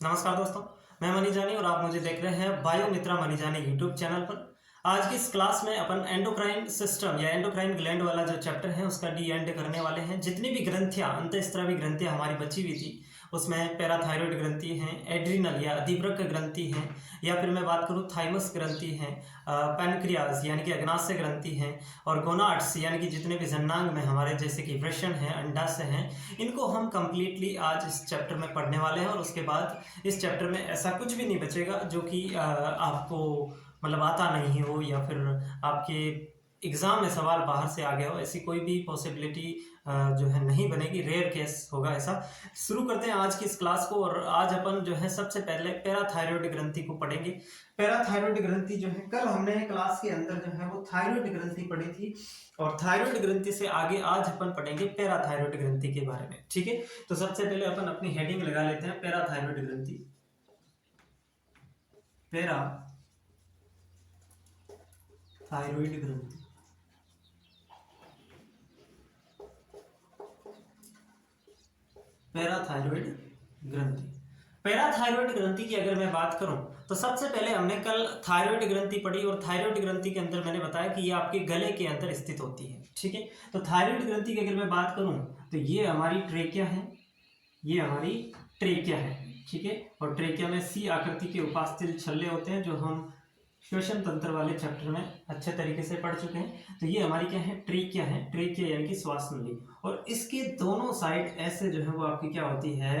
नमस्कार दोस्तों, मैं मनी जानी और आप मुझे देख रहे हैं बायो मित्रा मनी जानी यूट्यूब चैनल पर। आज की इस क्लास में अपन एंडोक्राइन सिस्टम या एंडोक्राइन ग्लैंड वाला जो चैप्टर है उसका डी एंड करने वाले हैं। जितनी भी ग्रंथियां अंतःस्रावी ग्रंथियां हमारी बची हुई थी उसमें पैराथायरॉयड ग्रंथि हैं, एड्रिनल या अधिवृक्क ग्रंथि हैं, या फिर मैं बात करूं थाइमस ग्रंथि हैं, पैनक्रियाज यानी कि अग्नाशय ग्रंथि हैं, और गोनाड्स यानी कि जितने भी जननांग में हमारे जैसे कि वृषण हैं, अंडाशय हैं, इनको हम कंप्लीटली आज इस चैप्टर में पढ़ने वाले हैं। और उसके बाद इस चैप्टर में ऐसा कुछ भी नहीं बचेगा जो कि आपको मतलब आता नहीं हो या फिर आपके एग्जाम में सवाल बाहर से आ गया हो, ऐसी कोई भी पॉसिबिलिटी जो है नहीं बनेगी, रेयर केस होगा ऐसा। शुरू करते हैं आज की इस क्लास को। और आज अपन जो है सबसे पहले पैराथायरॉयड ग्रंथि को पढ़ेंगे। पैराथायरॉयड ग्रंथि जो है कल हमने क्लास के अंदर जो है वो थायरॉयड ग्रंथि पढ़ी थी, और थायरॉयड ग्रंथि से आगे आज अपन पढ़ेंगे पैराथायरॉयड ग्रंथि के बारे में। ठीक है, तो सबसे पहले अपन अपनी हेडिंग लगा लेते हैं पैराथायरॉयड ग्रंथि। पैराथायरॉयड ग्रंथि, पैराथायरॉयड ग्रंथि। पैराथायरॉयड ग्रंथि की अगर मैं बात करूं तो सबसे पहले हमने कल थायरॉयड ग्रंथि पढ़ी, और थायरॉयड ग्रंथि के अंदर मैंने बताया कि ये आपके गले के अंदर स्थित होती है। ठीक है, तो थायरॉयड ग्रंथि की अगर मैं बात करूं तो ये हमारी ट्रेकिया है, ये हमारी ट्रेकिया है। ठीक है, और ट्रेकिया में सी आकृति के उपास्थल छल्ले होते हैं जो हम श्वसन तंत्र वाले चैप्टर में अच्छे तरीके से पढ़ चुके हैं। तो ये हमारी क्या है, ट्रेकिया है। ट्रेकिया यानी कि श्वास नली, और इसके दोनों साइड ऐसे जो है वो आपकी क्या होती है,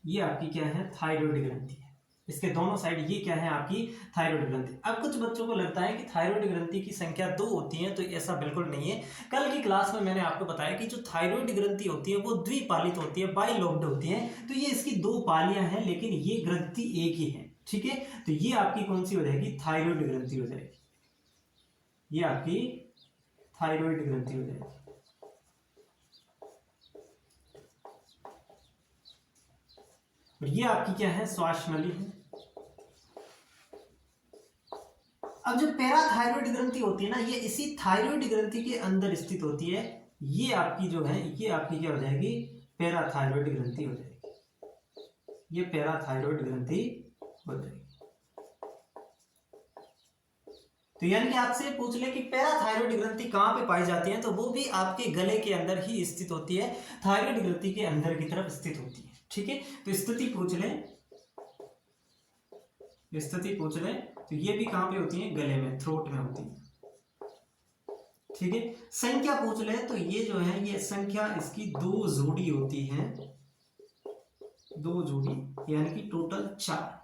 ये आपकी क्या है, थायरॉयड ग्रंथि है। इसके दोनों साइड ये क्या है, आपकी थायरॉयड ग्रंथि। अब कुछ बच्चों को लगता है कि थायरॉयड ग्रंथि की संख्या 2 होती है, तो ऐसा बिल्कुल नहीं है। कल की क्लास में मैंने आपको बताया कि जो थायरॉयड ग्रंथि होती है वो द्विपालित होती है, बाइलोब्ड होती है। तो ये इसकी 2 पालियां हैं, लेकिन ये ग्रंथि एक ही है। ठीक है, तो ये आपकी कौन सी हो जाएगी, थायरॉयड ग्रंथि हो जाएगी। ये आपकी थायरॉयड ग्रंथि हो जाएगी। और ये आपकी क्या है, श्वास नली है। अब जो पैराथायरॉयड ग्रंथि होती है ना, ये इसी थायरॉयड ग्रंथि के अंदर स्थित होती है। ये आपकी जो है, ये आपकी क्या हो जाएगी, पैराथायरॉयड ग्रंथि हो जाएगी। ये पैराथायरॉयड ग्रंथि हो जाएगी। तो यानी कि आपसे पूछ ले कि पैराथायरॉयड ग्रंथि कहां पे पाई जाती है, तो वो भी आपके गले के अंदर ही स्थित होती है, थायरॉयड ग्रंथि के अंदर की तरफ स्थित होती है। ठीक है, तो स्थिति पूछ ले, स्थिति पूछ ले तो ये भी कहां पे होती है, गले में, थ्रोट में होती है। ठीक है, संख्या पूछ ले तो ये जो है, ये संख्या इसकी 2 जोड़ी होती है, 2 जोड़ी यानी कि टोटल 4।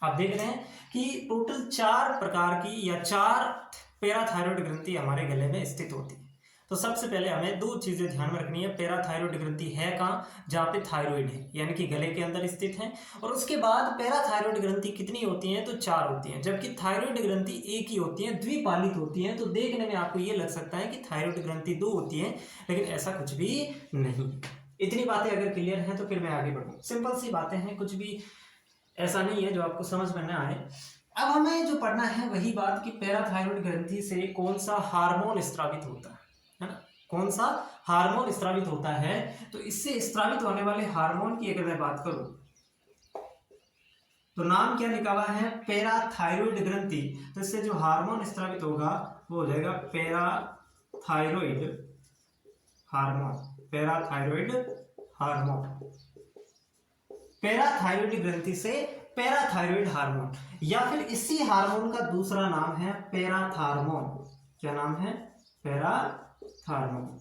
आप देख रहे हैं कि टोटल 4 प्रकार की या 4 पैराथायरॉयड ग्रंथि हमारे गले में स्थित होती है। तो सबसे पहले हमें 2 चीजें ध्यान में रखनी है। पैराथायरॉयड ग्रंथि है कहाँ, जहाँ पे थायरॉयड है यानी कि गले के अंदर स्थित है। और उसके बाद पैराथायरॉयड ग्रंथि कितनी होती हैं, तो 4 होती हैं, जबकि थायरॉयड ग्रंथि एक ही होती है, द्विपालित होती है। तो देखने में आपको ये लग सकता है कि थायरॉयड ग्रंथि 2 होती है, लेकिन ऐसा कुछ भी नहीं। इतनी बातें अगर क्लियर हैं तो फिर मैं आगे बढ़ूँ। सिंपल सी बातें हैं, कुछ भी ऐसा नहीं है जो आपको समझ में ना आए। अब हमें जो पढ़ना है वही बात कि पैराथायरॉयड ग्रंथि से कौन सा हार्मोन स्रावित होता है ना, कौन सा हार्मोन स्रावित होता है। तो इससे स्रावित होने वाले हार्मोन की अगर मैं बात करूं तो नाम क्या लिखा हुआ है, पैराथायरॉयड ग्रंथि। तो इससे जो हार्मोन स्रावित होगा वो हो जाएगा parathyroid hormone, parathyroid hormone. Parathyroid ग्रंथि से पैराथायरॉयड हार्मोन, या फिर इसी हार्मोन का दूसरा नाम है पैराथार्मोन। क्या नाम है, पैराथार्मोन।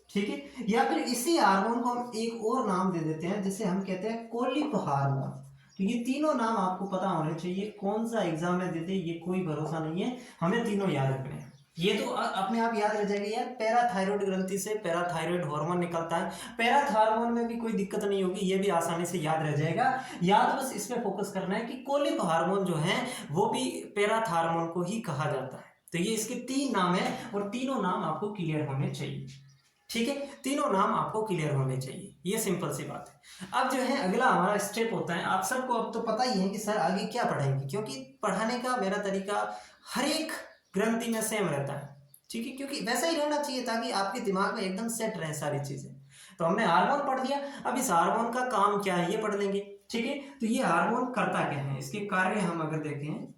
ठीक है, या फिर इसी हार्मोन को हम एक और नाम दे देते हैं जिसे हम कहते हैं कोलिक हार्मोन। तो ये तीनों नाम आपको पता होने चाहिए, कौन सा एग्जाम में देते ये कोई भरोसा नहीं है, हमें तीनों याद रखने हैं। ये तो अपने आप याद रह जाएगा यार, पैराथायरॉयड ग्रंथि से पैराथायरॉयड हार्मोन निकलता है, पैराथार्मोन में भी कोई दिक्कत नहीं होगी, ये भी आसानी से याद रह जाएगा। याद बस इसमें फोकस करना है कि कोलिक हार्मोन जो है वो भी पैराथार्मोन को ही कहा जाता है। तो ये इसके 3 नाम है, और तीनों नाम आपको क्लियर होने चाहिए। ठीक है, तीनों नाम आपको क्लियर होने चाहिए, ये सिंपल सी बात है। अब जो है अगला हमारा स्टेप होता है, आप सबको अब तो पता ही है कि सर आगे क्या पढ़ाएंगे, क्योंकि पढ़ाने का मेरा तरीका हर एक ग्रंथि में सेम रहता है। ठीक है, क्योंकि वैसा ही रहना चाहिए ताकि आपके दिमाग में एकदम सेट रहे सारी चीजें। तो हमने हार्मोन पढ़ लिया। अब इस हार्मोन का काम क्या है ये पढ़ लेंगे। ठीक है, तो ये हार्मोन करता क्या है, इसके कार्य हम अगर देखें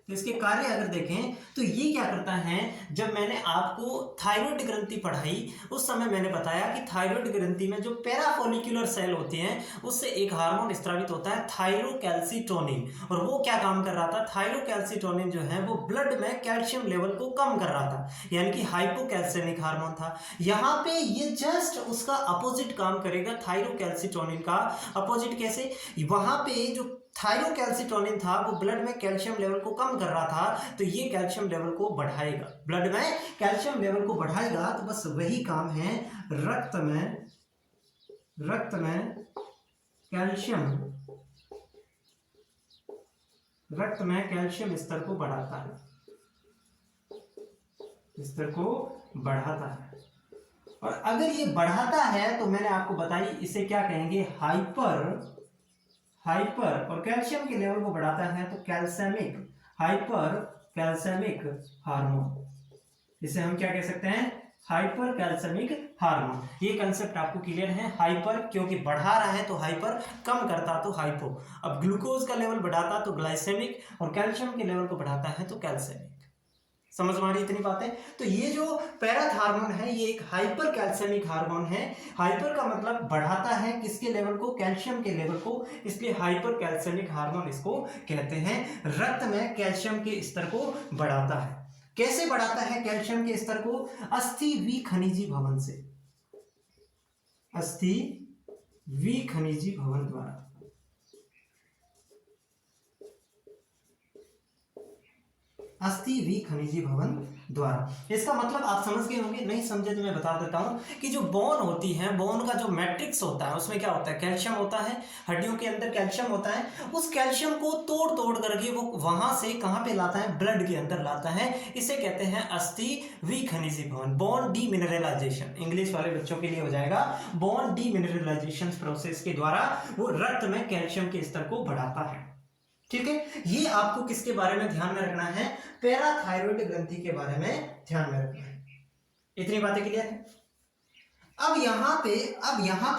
तो इसके कार्य अगर देखें तो ये क्या करता है, जब मैंने आपको थायराइड ग्रंथि पढ़ाई उस समय मैंने बताया कि थायराइड ग्रंथि में जो पैराफोलिकुलर सेल होते हैं उससे एक हार्मोन स्रावित होता है थायरोकैल्सिटोनिन, और वो क्या काम कर रहा था, थायरोकैल्सिटोनिन जो है वो ब्लड में कैल्शियम लेवल को कम कर रहा था, यानी कि हाइपोकैल्सेमिक हार्मोन था। यहाँ पे ये जस्ट उसका अपोजिट काम करेगा, थायरोकैल्सिटोनिन का अपोजिट कैसे, वहां पे जो थायरोकैल्सिटोनिन था वो ब्लड में कैल्शियम लेवल को कम कर रहा था, तो ये कैल्शियम लेवल को बढ़ाएगा, ब्लड में कैल्शियम लेवल को बढ़ाएगा। तो बस वही काम है, रक्त में कैल्शियम स्तर को बढ़ाता है, स्तर को बढ़ाता है। और अगर ये बढ़ाता है तो मैंने आपको बताई इसे क्या कहेंगे, हाइपर, और कैल्शियम के लेवल को बढ़ाता है तो कैल्सेमिक, हाइपर कैल्सेमिक हार्मोन, इसे हम क्या कह सकते हैं, हाइपर कैल्सेमिक हार्मोन। ये कंसेप्ट आपको क्लियर है, हाइपर क्योंकि बढ़ा रहा है तो हाइपर, कम करता तो हाइपो। अब ग्लूकोज का लेवल बढ़ाता तो ग्लाइसेमिक, और कैल्शियम के लेवल को बढ़ाता है तो कैल्सेमिक। समझ में आ रही इतनी बातें। तो ये जो पैराथ हार्मोन है ये एक हाइपर कैल्सेमिक हार्मोन है। हाइपर का मतलब बढ़ाता है किसके लेवल को, कैल्शियम के लेवल को, इसलिए हाइपर कैल्सेमिक हार्मोन इसको कहते हैं। रक्त में कैल्शियम के स्तर को बढ़ाता है। कैसे बढ़ाता है कैल्शियम के स्तर को, अस्थि विखनिजी भवन से, अस्थि विखनिजी भवन द्वारा। अस्थि विखनिजी भवन द्वारा। इसका मतलब आप समझ गए होंगे, नहीं समझे तो मैं बता देता हूं कि जो बोन होती है, बोन का जो मैट्रिक्स होता है उसमें क्या होता है, कैल्शियम होता है, हड्डियों के अंदर कैल्शियम होता है। उस कैल्शियम को तोड़ तोड़ करके वो वहां से कहां पे लाता है, ब्लड के अंदर लाता है। इसे कहते हैं अस्थि विखनिजी भवन, बोन डीमिनरलाइजेशन। इंग्लिश वाले बच्चों के लिए हो जाएगा, बोन डीमिनरलाइजेशन प्रोसेस के द्वारा वो रक्त में कैल्शियम के स्तर को बढ़ाता है। ठीक है, ये आपको किसके बारे में ध्यान में रखना है, पैराथायरॉइड ग्रंथि के बारे में ध्यान में रखना है। इतनी बातें क्लियर है। अब यहां पे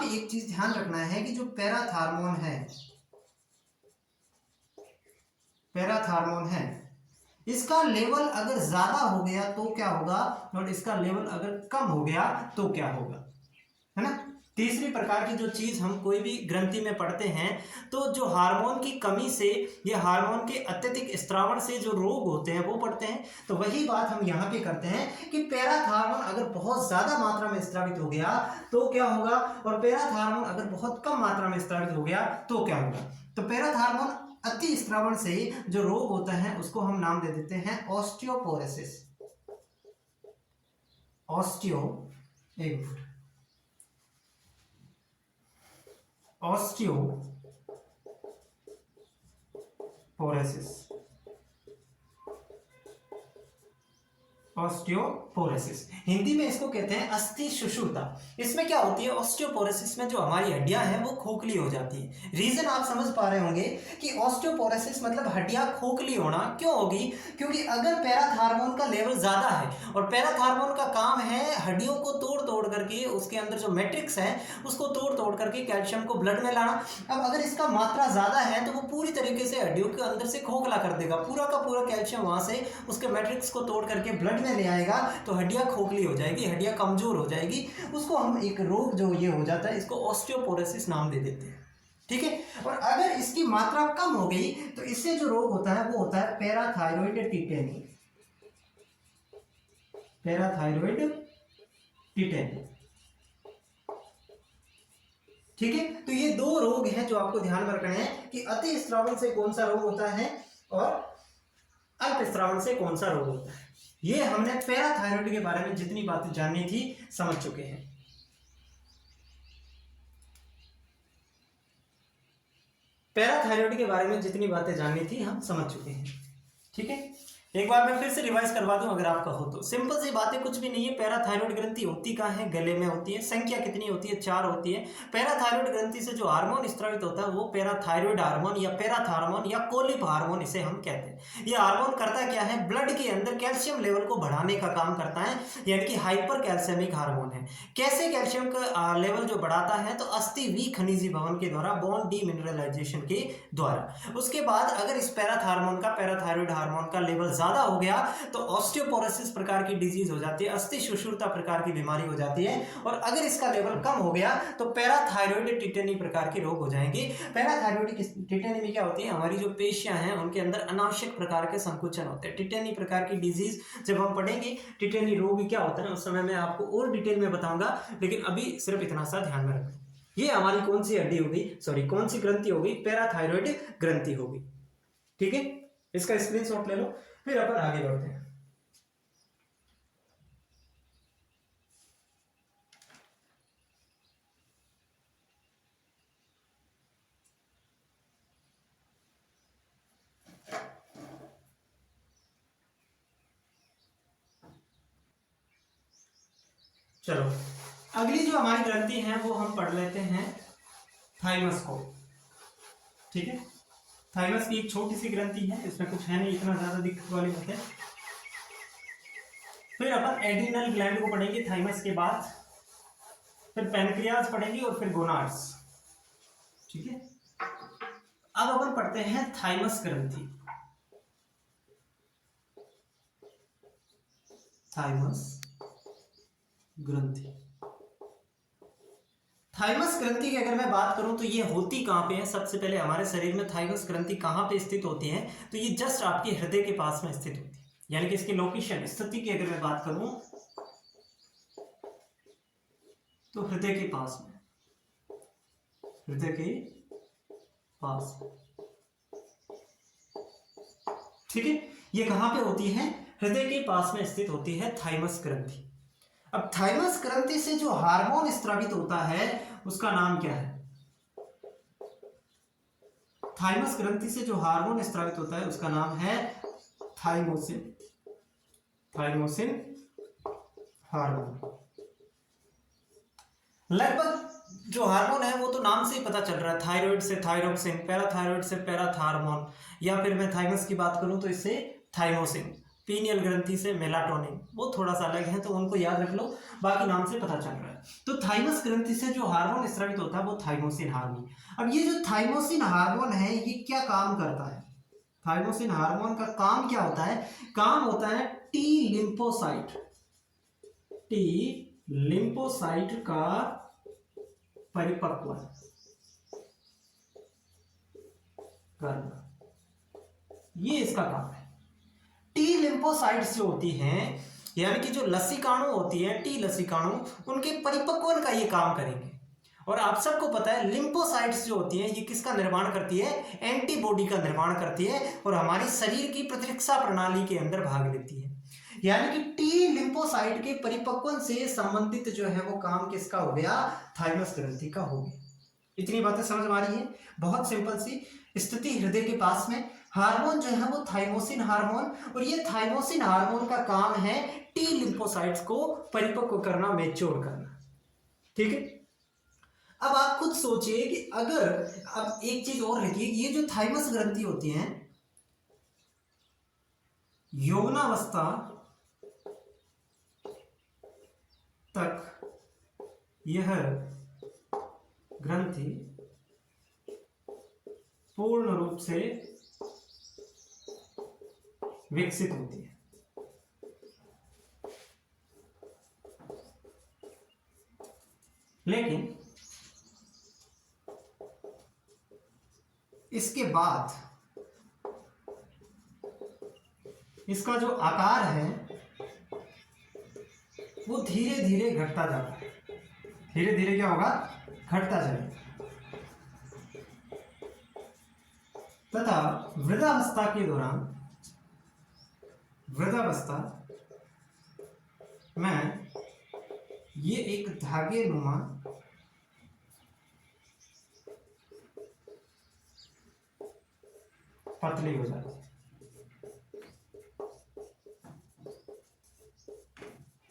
एक चीज ध्यान रखना है कि जो पैराथार्मोन है इसका लेवल अगर ज्यादा हो गया तो क्या होगा, और इसका लेवल अगर कम हो गया तो क्या होगा, है ना। तीसरी प्रकार की जो चीज हम कोई भी ग्रंथि में पढ़ते हैं, तो जो हार्मोन की कमी से या हार्मोन के अत्यधिक स्त्रावण से जो रोग होते हैं वो पढ़ते हैं। तो वही बात हम यहाँ पे करते हैं कि पैराथार्मोन अगर बहुत ज्यादा मात्रा में स्त्रावित हो गया तो क्या होगा, और पैराथार्मोन अगर बहुत कम मात्रा में स्त्रावित हो गया तो क्या होगा। तो पैराथार्मोन अति स्त्रावण से जो रोग होता है उसको हम नाम दे देते हैं ऑस्टियोपोरोसिस। ऑस्टियोपोरोसिस हिंदी में इसको कहते हैं अस्थि सुषुप्ता। इसमें क्या होती है, ऑस्टियोपोरोसिस में जो हमारी हड्डियां हैं वो खोखली हो जाती है। रीजन आप समझ पा रहे होंगे कि ऑस्टियोपोरोसिस मतलब हड्डियां खोखली होना क्यों होगी, क्योंकि अगर पैराथार्मोन का लेवल ज्यादा है, और पैराथार्मोन का काम है हड्डियों को तोड़ तोड़ करके उसके अंदर जो मैट्रिक्स है उसको तोड़ तोड़ करके कैल्शियम को ब्लड में लाना। अब अगर इसका मात्रा ज्यादा है तो वो पूरी तरीके से हड्डियों के अंदर से खोखला कर देगा, पूरा का पूरा कैल्शियम वहां से उसके मैट्रिक्स को तोड़ करके ब्लड में ले आएगा, तो हड्डियां खोखली हो जाएगी, हड्डियां कमजोर हो जाएगी। उसको हम एक रोग जो ये हो जाता है इसको ऑस्टियोपोरोसिस नाम दे देते हैं। ठीक है, और अगर इसकी मात्रा कम हो गई तो इससे जो रोग होता है वो होता है पैराथायरॉइड टिटेनी। ठीक है, तो ये दो रोग हैं जो आपको ध्यान में रखने हैं कि अति स्त्रावण से कौन सा रोग होता है और अल्प स्त्रावण से कौन सा रोग होता है। ये हमने पैराथायरॉइड के बारे में जितनी बातें जाननी थी समझ चुके हैं। पैराथायरॉइड के बारे में जितनी बातें जाननी थी हम समझ चुके हैं। ठीक है, एक बार मैं फिर से रिवाइज करवा दूं अगर आपका हो तो। सिंपल सी बात है, कुछ भी नहीं है। पैराथायरॉयड ग्रंथि होती कहाँ है? गले में होती है। संख्या कितनी होती है? 4 होती है। पैराथायरॉयड ग्रंथि से जो हार्मोन स्रावित होता है वो पैराथायरॉयड हार्मोन या पैराथार्मोन या कोलिप हार्मोन इसे हम कहते हैं। ये हार्मोन करता क्या है? ब्लड के अंदर कैल्शियम लेवल को बढ़ाने का काम करता है, यानी कि हाइपर कैल्शियमिक हार्मोन है। कैसे कैल्शियम का लेवल जो बढ़ाता है? तो अस्थि विखनिजी भवन के द्वारा, बोन डीमिनरलाइजेशन के द्वारा। उसके बाद अगर इस पैराथार्मोन का, पैराथायरॉयड हार्मोन का लेवल ज्यादा हो गया तो ऑस्टियोपोरोसिस प्रकार की डिजीज हो जाती है, अस्थि सुषुरता प्रकार की बीमारी हो जाती है। और अगर इसका लेवल कम हो गया तो पैराथायरॉयड टिटेनी प्रकार के रोग हो जाएंगे। पैराथायरॉयड टिटेनी में क्या होती है? हमारी जो पेशियां हैं उनके अंदर अनावश्यक प्रकार के संकुचन होते हैं। टिटेनी प्रकार की डिजीज जब हम पढ़ेंगे, टिटेनी रोग क्या होता है उस समय मैं आपको और डिटेल में बताऊंगा, लेकिन अभी सिर्फ इतना सा ध्यान में रखें। ये हमारी कौन सी हड्डी होगी, सॉरी कौन सी ग्रंथि होगी? पैराथायरॉयड ग्रंथि होगी। ठीक है, इसका स्क्रीनशॉट ले लो, फिर अपन आगे बढ़ते हैं। चलो, अगली जो हमारी ग्रंथि है वो हम पढ़ लेते हैं थाइमस को। ठीक है, थाइमस की एक छोटी सी ग्रंथि है, इसमें कुछ है नहीं इतना ज्यादा दिक्कत वाली बात है। फिर अपन एड्रिनल ग्लैंड को पढ़ेंगे थाइमस के बाद, फिर पैनक्रियाज पढ़ेंगे और फिर गोनाड्स। ठीक है, अब अपन पढ़ते हैं थाइमस ग्रंथि। थाइमस ग्रंथि, थाइमस ग्रंथि की अगर मैं बात करूं तो ये होती कहां पे है? सबसे पहले हमारे शरीर में थाइमस ग्रंथि कहां पे स्थित होती है? तो ये जस्ट आपके हृदय के पास में स्थित होती है, यानी कि इसकी लोकेशन, स्थिति की अगर मैं बात करूं तो हृदय के पास में, हृदय के पास। ठीक है, ये कहां पे होती है? हृदय के पास में स्थित होती है थाइमस ग्रंथि। अब थाइमस ग्रंथि से जो हार्मोन स्रावित होता है उसका नाम क्या है? थाइमस ग्रंथि से जो हार्मोन स्रावित होता है उसका नाम है थाइमोसिन। Thymosin hormone. लगभग जो हार्मोन है वो तो नाम से ही पता चल रहा है, थायराइड से थायरोक्सिन, पैराथायराइड से पैराथार्मोन, या फिर मैं थाइमस की बात करूं तो इससे थाइमोसिन, पीनियल ग्रंथि से मेलाटोनिन, वो थोड़ा सा अलग है तो उनको याद रख लो, बाकी नाम से पता चल रहा है। तो थाइमस ग्रंथि से जो हार्मोन स्रावित होता है वो थाइमोसिन हार्मोन। अब ये जो थाइमोसिन हार्मोन है ये क्या काम करता है? थाइमोसिन हार्मोन का काम क्या होता है? काम होता है टी लिम्फोसाइट, टी लिम्फोसाइट का परिपक्व करना, ये इसका काम है। टी लिम्फोसाइट्स जो होती हैं, यानी कि जो लसीकाणु होती है, टी लसीकाणु, उनके परिपक्वन का ये काम करेंगे। और आप सबको पता है लिम्फोसाइट्स जो होती हैं ये किसका निर्माण करती है? एंटीबॉडी का निर्माण करती है और हमारी शरीर की प्रतिरक्षा प्रणाली के अंदर भाग लेती है। यानी कि टी लिम्फोसाइट के परिपक्वन से संबंधित जो है वो काम किसका हो गया? थाइमस ग्रंथि का हो गया। इतनी बातें समझ में आ रही है? बहुत सिंपल सी स्थिति, हृदय के पास में, हार्मोन जो है वो थाइमोसिन हार्मोन, और ये थाइमोसिन हार्मोन का काम है टी लिम्फोसाइट्स को परिपक्व करना, मैच्योर करना। ठीक है, अब आप खुद सोचिए कि अगर, अब एक चीज और लिखिए, ये जो थाइमस ग्रंथि होती है, यौवनावस्था तक यह ग्रंथि पूर्ण रूप से विकसित होती है। लेकिन इसके बाद इसका जो आकार है वो धीरे धीरे घटता जाता है। धीरे धीरे क्या होगा? घटता जाएगा। तथा वृद्धावस्था के दौरान, वृद्धावस्था में ये एक धागे नुमा पतली हो जाती है।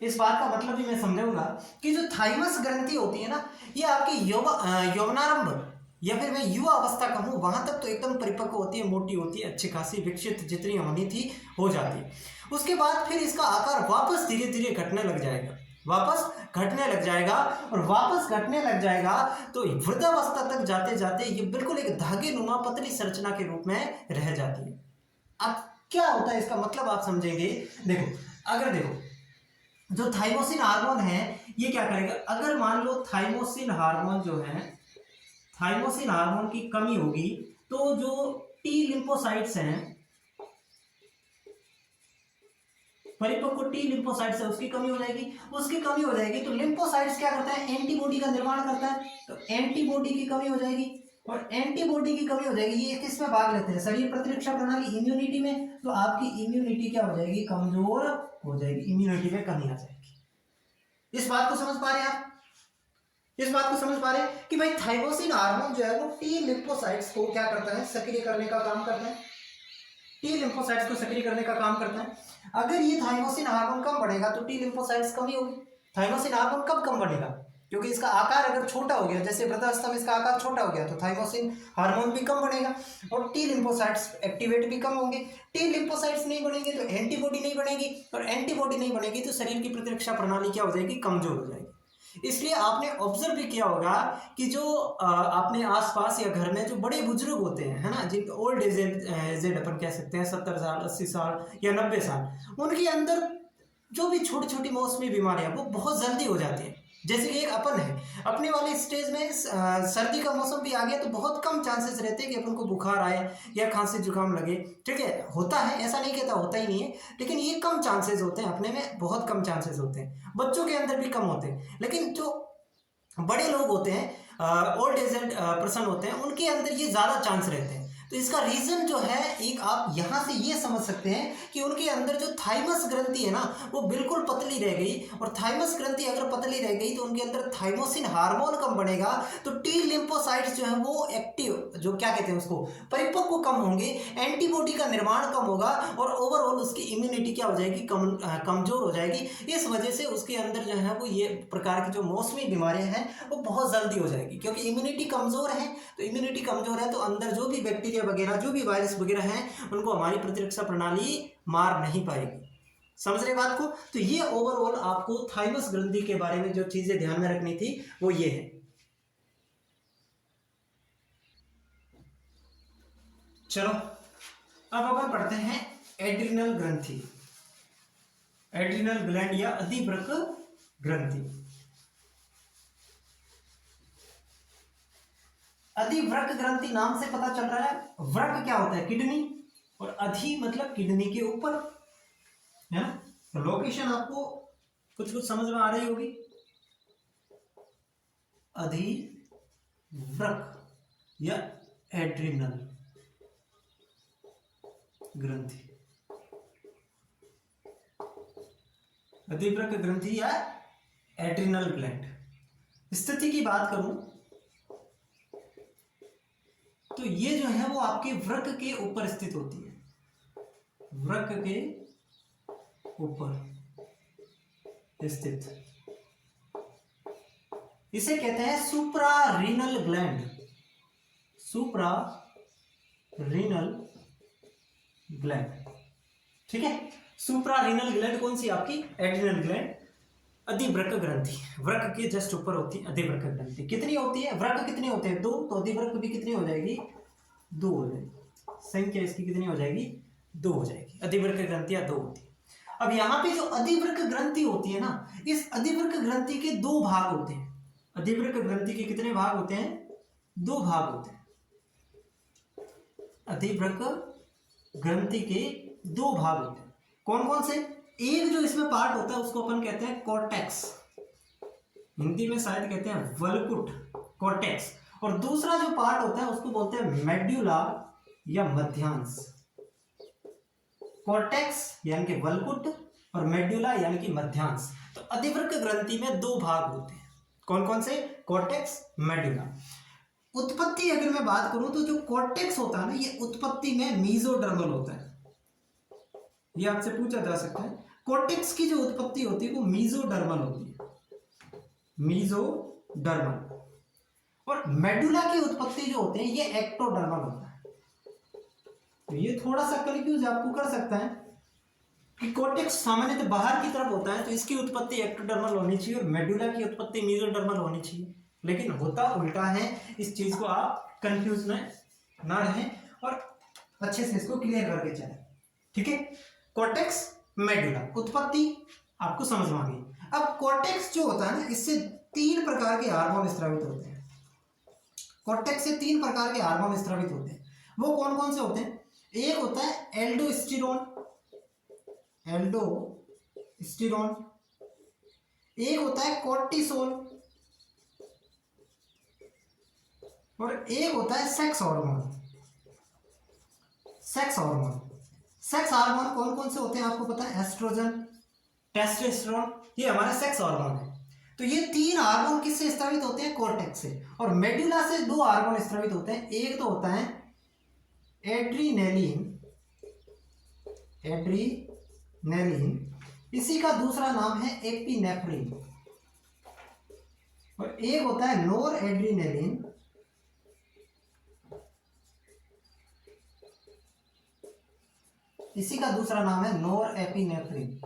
इस बात का मतलब भी मैं समझाऊंगा कि जो थाइमस ग्रंथि होती है ना, ये आपकी यौवनारंभ या फिर मैं युवा अवस्था कहूँ वहां तक तो एकदम परिपक्व होती है, मोटी होती है, अच्छी खासी विकसित जितनी होनी थी हो जाती है। उसके बाद फिर इसका आकार वापस धीरे धीरे घटने लग जाएगा, वापस घटने लग जाएगा, और वापस घटने लग जाएगा तो वृद्धावस्था तक जाते जाते ये बिल्कुल एक धागे नुमा पतली संरचना के रूप में रह जाती है। अब क्या होता है इसका मतलब आप समझेंगे। देखो, अगर देखो जो थाइमोसिन हार्मोन है ये क्या करेगा, अगर मान लो थाइमोसिन हार्मोन जो है, थाइमोसिन हार्मोन की कमी होगी तो जो टी लिम्फोसाइट्स हैं, परिपक्व टी लिम्फोसाइट्स है उसकी कमी हो जाएगी, उसकी कमी हो जाएगी तो लिम्फोसाइट्स क्या करता है, एंटीबॉडी का निर्माण करता है, तो एंटीबॉडी की कमी हो जाएगी, और एंटीबॉडी की कमी हो जाएगी, ये किस में भाग लेते हैं, शरीर प्रतिरक्षा प्रणाली इम्यूनिटी में, तो आपकी इम्यूनिटी क्या हो जाएगी, कमजोर हो जाएगी, इम्यूनिटी में कमी आ जाएगी। इस बात को समझ पा रहे हैं आप, इस बात को समझ पा रहे हैं कि भाई थाइमोसिन हार्मोन जो है वो टी लिम्फोसाइट्स को क्या करता है, सक्रिय करने का काम करता है, टी लिम्फोसाइट्स को सक्रिय करने का काम करता है। अगर ये थाइमोसिन हार्मोन कम बढ़ेगा तो टी लिम्फोसाइट्स कमी होगी। थाइमोसिन हार्मोन कब कम बढ़ेगा, क्योंकि इसका आकार अगर छोटा हो गया, जैसे वृद्धावस्था में इसका आकार छोटा हो गया तो थाइमोसिन हार्मोन भी कम बढ़ेगा और टी लिम्फोसाइट्स एक्टिवेट भी कम होंगे। टी लिम्फोसाइट्स नहीं बढ़ेंगे तो एंटीबॉडी नहीं बनेगी, और एंटीबॉडी नहीं बनेगी तो शरीर की प्रतिरक्षा प्रणाली क्या हो जाएगी, कमजोर हो जाएगी। इसलिए आपने ऑब्जर्व भी किया होगा कि जो अपने आसपास या घर में जो बड़े बुजुर्ग होते हैं, है ना, जिनके ओल्ड एजेड अपन कह सकते हैं 70 साल 80 साल या 90 साल, उनके अंदर जो भी छोटी छोटी मौसमी बीमारियां वो बहुत जल्दी हो जाती हैं। जैसे कि एक अपन है, अपने वाले स्टेज में सर्दी का मौसम भी आ गया तो बहुत कम चांसेस रहते हैं कि अपन को बुखार आए या खांसी जुकाम लगे। ठीक है, होता है, ऐसा नहीं कहता होता ही नहीं है, लेकिन ये कम चांसेस होते हैं, अपने में बहुत कम चांसेस होते हैं, बच्चों के अंदर भी कम होते हैं। लेकिन जो बड़े लोग होते हैं, ओल्ड एजेड पर्सन होते हैं, उनके अंदर ये ज़्यादा चांस रहते हैं। तो इसका रीज़न जो है, एक आप यहाँ से ये समझ सकते हैं कि उनके अंदर जो थाइमस ग्रंथि है ना वो बिल्कुल पतली रह गई, और थाइमस ग्रंथि अगर पतली रह गई तो उनके अंदर थाइमोसिन हार्मोन कम बनेगा, तो टी लिम्फोसाइट्स जो है वो एक्टिव, जो क्या कहते हैं उसको, परिपक्व कम होंगे, एंटीबॉडी का निर्माण कम होगा, और ओवरऑल उसकी इम्यूनिटी क्या हो जाएगी, कमजोर हो जाएगी। इस वजह से उसके अंदर जो है वो ये प्रकार की जो मौसमी बीमारियां हैं वो बहुत जल्दी हो जाएगी, क्योंकि इम्यूनिटी कमजोर है। तो इम्यूनिटी कमजोर है तो अंदर जो भी बैक्टीरिया वगैरह, जो भी वायरस वगैरह हैं, उनको हमारी प्रतिरक्षा प्रणाली मार नहीं पाएगी। समझ रहे बात को। तो ये ओवरऑल आपको थाइमस ग्रंथि के बारे में जो चीजें ध्यान में रखनी थी वो ये है। चलो अब अपन पढ़ते हैं एड्रिनल ग्रंथि, एड्रिनल ग्लैंड या अधिवृक्क ग्रंथि। अधिवृक्क ग्रंथि नाम से पता चल रहा है, वृक्क क्या होता है, किडनी, और अधि मतलब किडनी के ऊपर, है ना। तो लोकेशन आपको कुछ कुछ समझ में आ रही होगी। अधिवृक्क या एड्रिनल ग्रंथि, अधिवृक्क ग्रंथि या एड्रिनल ग्लैंड। स्थिति की बात करूं तो ये जो है वो आपके वृक्क के ऊपर स्थित होती है, वृक्क के ऊपर स्थित, इसे कहते हैं सुप्रारीनल ग्लैंड, सुप्रारीनल ग्लैंड। ठीक है, सुप्रारीनल ग्लैंड कौन सी, आपकी एड्रिनल ग्लैंड, अधिवृक्क ग्रंथि, वृक्क के जस्ट ऊपर होती है अधिवृक्क ग्रंथि। कितनी होती है, वृक्क कितने होते हैं, 2, तो अधिवृक्क भी कितनी हो जाएगी, 2 हो जाएगी। संख्या इसकी कितनी हो जाएगी, 2 हो जाएगी। अधिवृक्क ग्रंथियां 2 होती है। अब यहाँ पे जो अधिवृक्क ग्रंथि होती है ना, इस अधिवृक्क ग्रंथि के 2 भाग होते हैं। अधिवृक्क ग्रंथि के कितने भाग होते हैं, 2 भाग होते हैं। अधिवृक्क ग्रंथि के 2 भाग होते हैं। कौन कौन से, एक जो इसमें पार्ट होता है उसको अपन कहते हैं कॉर्टेक्स, हिंदी में शायद कहते हैं वलकुट, कॉर्टेक्स, और दूसरा जो पार्ट होता है उसको बोलते हैं मेड्यूला या मध्यांश। कॉर्टेक्स यानी कि वलकुट और मेड्यूला यानी कि मध्यांश। तो अधिवृक्क ग्रंथि में 2 भाग होते हैं, कौन कौन से, कॉर्टेक्स, मेड्यूला। उत्पत्ति अगर मैं बात करूं तो जो कॉर्टेक्स होता है ना, ये उत्पत्ति में मीजोडर्मल होता है। ये आपसे पूछा जा सकता है, कोर्टेक्स की जो उत्पत्ति होती है वो मीजोडर्मल होती है, मीजोडर्मल, और मेडुला की उत्पत्ति जो होते हैं ये एक्टोडर्मल होता है। तो ये थोड़ा सा कंफ्यूज आपको कर सकता है कि कोर्टेक्स सामान्यतः बाहर की तरफ होता है तो इसकी उत्पत्ति एक्टोडर्मल होनी चाहिए और मेडुला की उत्पत्ति मीजोडर्मल होनी चाहिए, लेकिन होता उल्टा है। इस चीज को आप कंफ्यूज में ना रहें और अच्छे से इसको क्लियर करके चलें, ठीक है। कोर्टेक्स मेडुला उत्पत्ति आपको समझ में आ गई। अब कोर्टेक्स जो होता है ना, इससे 3 प्रकार के हार्मोन स्रावित होते हैं। कोर्टेक्स से 3 प्रकार के हार्मोन स्रावित होते हैं। वो कौन कौन से होते हैं? एक होता है एल्डोस्टेरोन, एक होता है कोर्टिसोल और एक होता है सेक्स हार्मोन। सेक्स हार्मोन कौन कौन से होते हैं आपको पता है? एस्ट्रोजन, टेस्टोस्टेरोन, ये हमारा सेक्स हार्मोन है। तो ये 3 हार्मोन किससे स्रावित होते हैं? कोर्टेक्स से। और मेडुला से 2 हार्मोन स्रावित होते हैं। एक तो होता है एड्रीनेलिन, इसी का दूसरा नाम है एपिनेफ्रिन, और एक होता है नोर एड्रीनेलिन, इसी का दूसरा नाम है नोर एपिनेफ्रिन।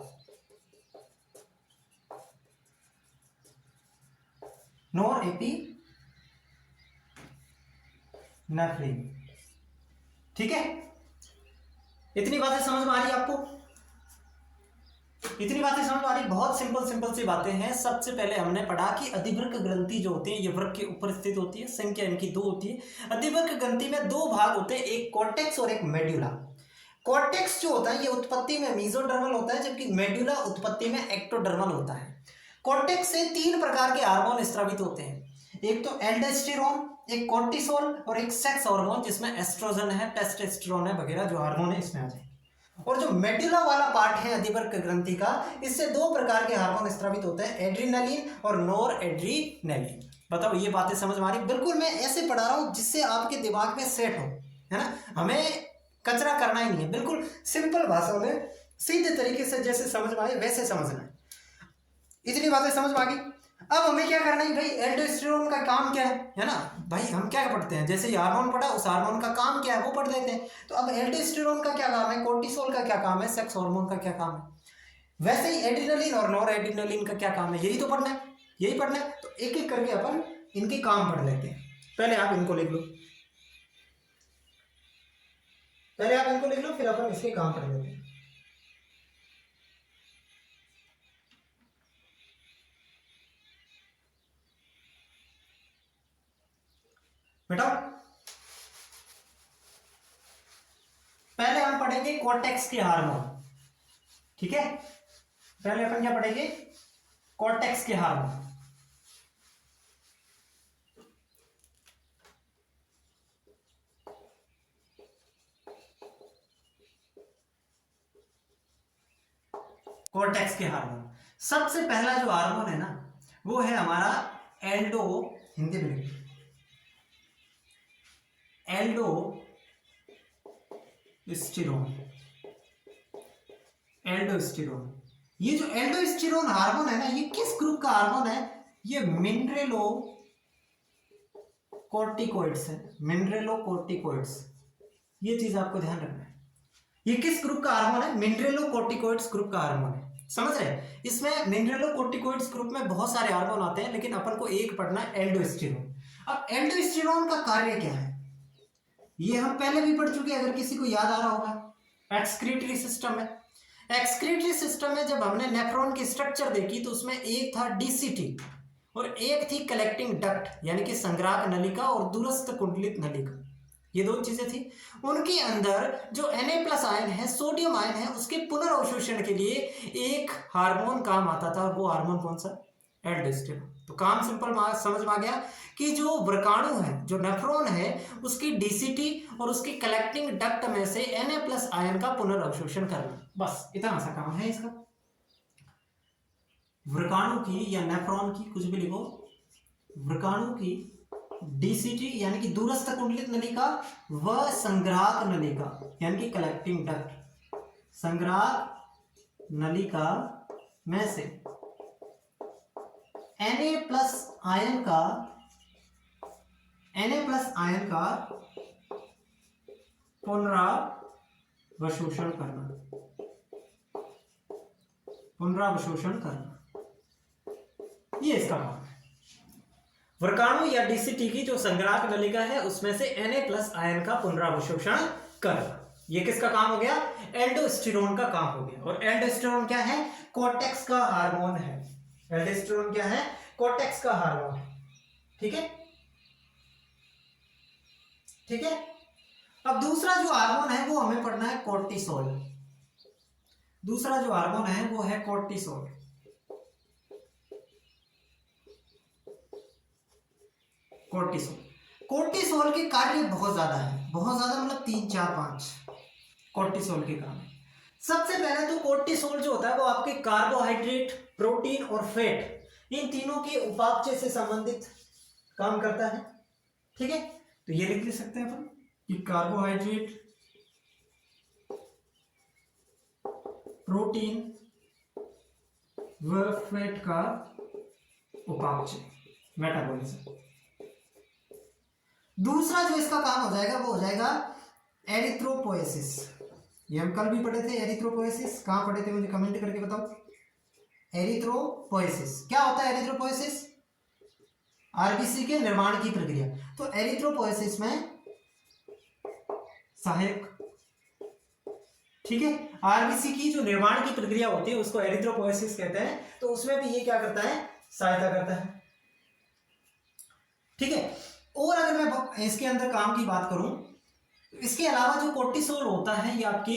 ठीक है, इतनी बातें समझ में आ रही है आपको? इतनी बातें समझ में आ रही? बहुत सिंपल सी बातें हैं। सबसे पहले हमने पढ़ा कि अधिवृक्क ग्रंथि जो होती है ये वृक्क के ऊपर स्थित होती है, संख्या इनकी 2 होती है। अधिवृक्क ग्रंथि में 2 भाग होते हैं, एक कोर्टेक्स और एक मेडुला। कोर्टेक्स जो होता है ये उत्पत्ति में मेसोडर्मल होता है, जबकि मेडुला उत्पत्ति में एक्टोडर्मल होता है। कोर्टेक्स से 3 प्रकार के हार्मोन स्रावित होते हैं, एक तो एल्डोस्टेरोन, एक कोर्टिसोल और एक सेक्स हार्मोन जिसमें एस्ट्रोजन है, टेस्टोस्टेरोन है वगैरह जो हार्मोन है इसमें आ जाए। और जो मेडुला वाला पार्ट है अधिवृक्क ग्रंथि का, इससे 2 प्रकार के हार्मोन स्रावित होते हैं, एड्रीनलिन और नोर एड्रीनलिन। बताओ ये बातें समझ में आ रही? बिल्कुल मैं ऐसे पढ़ा रहा हूं जिससे आपके दिमाग में सेट हो, है ना। हमें कचरा करना ही नहीं है, बिल्कुल सिंपल भाषा में सीधे तरीके से जैसे समझ में आए वैसे समझना है। इतनी बातें समझ में आ गई। अब हमें क्या करना है भाई? एल्डोस्टेरोन का काम क्या है ना भाई? हम क्या पढ़ते हैं, जैसे हार्मोन पढ़ा उस हार्मोन का काम क्या है वो पढ़ देते हैं। तो अब एल्डोस्टेरोन का क्या काम है, कोर्टिसोल का क्या काम है, सेक्स हार्मोन का क्या काम है, वैसे ही एड्रीनलिन और नोर एड्रीनलिन का क्या काम है, यही तो पढ़ना है, यही पढ़ना है। तो एक एक करके अपन इनके काम पढ़ लेते हैं। पहले आप इनको लिख लो, फिर अपन इसके काम पढ़ लेते हैं। बेटा पहले हम पढ़ेंगे कोर्टेक्स के हार्मोन, ठीक है। पहले अपन क्या पढ़ेंगे? कोर्टेक्स के हार्मोन। कोर्टेक्स के हार्मोन, सबसे पहला जो हार्मोन है ना वो है हमारा एल्डो, हिंदी में एल्डोस्टेरोन। ये जो एल्डोस्टेरोन हार्मोन है ना, ये किस ग्रुप का हार्मोन है? ये मिनरेलोकॉर्टिकॉइड्स है, मिनरेलोकॉर्टिकॉइड्स। ये चीज आपको ध्यान रखना है। ये किस ग्रुप का हार्मोन है? मिनरेलोकॉर्टिकॉइड्स ग्रुप का हार्मोन है। समझ रहे? इसमें मिनरेलोकॉर्टिकॉइड्स ग्रुप में बहुत सारे हार्मोन आते हैं, लेकिन अपन को एक पढ़ना है एल्डोस्टेरोन। अब एल्डोस्टेरोन का कार्य क्या है ये हम पहले भी पढ़ चुके हैं, अगर किसी को याद आ रहा होगा। एक्सक्रीटरी सिस्टम में, एक्सक्रीटरी सिस्टम में जब हमने नेफ्रॉन की स्ट्रक्चर देखी तो उसमें एक था डीसीटी और एक थी कलेक्टिंग डक्ट यानी कि संग्राहक नलिका और दूरस्थ कुंडलित नलिका। ये 2 चीजें थी। उनके अंदर जो Na+ आयन है, सोडियम आयन है, उसके पुनर्अवशोषण के लिए एक हार्मोन काम आता था, और वो हार्मोन कौन सा? एल्डोस्टेरोन। तो काम सिंपल समझ में आ गया कि जो वृकाणु है, जो नेफ्रॉन है, उसकी डीसीटी और उसकी कलेक्टिंग डक्ट में से Na+ आयन का पुनर्अवशोषण करना, बस इतना सा काम है इसका। वृकाणु की या नेफ्रॉन की, कुछ भी लिखो, वृकाणु की डीसीटी यानी कि दूरस्थ कुंडलित नलिका व संग्राहक नलिका यानी कि कलेक्टिंग डक्ट, संग्राहक नलिका में से Na प्लस आयन का पुनरावशोषण करना, ये इसका काम है। वर्गाणु या डीसीटी की जो संग्राहक नलिका है उसमें से Na प्लस आयन का पुनरावशोषण करना, ये किसका काम हो गया? एल्डोस्टेरोन का काम हो गया। और एल्डोस्टेरोन क्या है? कोर्टेक्स का हार्मोन है। एल्डोस्टेरोन क्या है? कोर्टेक्स का हार्मोन है। ठीक है, ठीक है। अब दूसरा जो हार्मोन है वो हमें पढ़ना है कोर्टिसोल। दूसरा जो हार्मोन है वो है कोर्टिसोल। कोर्टिसोल के कार्य बहुत ज्यादा है, बहुत ज्यादा मतलब 3 4 5 कोर्टिसोल के काम है। सबसे पहले तो कोर्टिसोल जो होता है वो आपके कार्बोहाइड्रेट, प्रोटीन और फैट, इन तीनों के उपापचय से संबंधित काम करता है। ठीक है, तो ये लिख सकते हैं अपन कि कार्बोहाइड्रेट, प्रोटीन व फैट का उपापचय, मेटाबॉलिज्म। दूसरा जो इसका काम हो जाएगा वो हो जाएगा एरिथ्रोपोएसिस। ये हम कल भी पढ़े थे। एरिथ्रोपोएसिस कहाँ पढ़े थे मुझे कमेंट करके बताओ। एरिथ्रोपोएसिस क्या होता है? एरिथ्रोपोएसिस आरबीसी के निर्माण की प्रक्रिया। तो एरिथ्रोपोएसिस में सहायक, ठीक है, आरबीसी की जो निर्माण की प्रक्रिया होती है उसको एरिथ्रोपोएसिस कहते हैं। तो उसमें भी ये क्या करता है? सहायता करता है। ठीक है, और अगर मैं इसके अंदर काम की बात करूं तो इसके अलावा जो कोर्टिसोल होता है ये आपके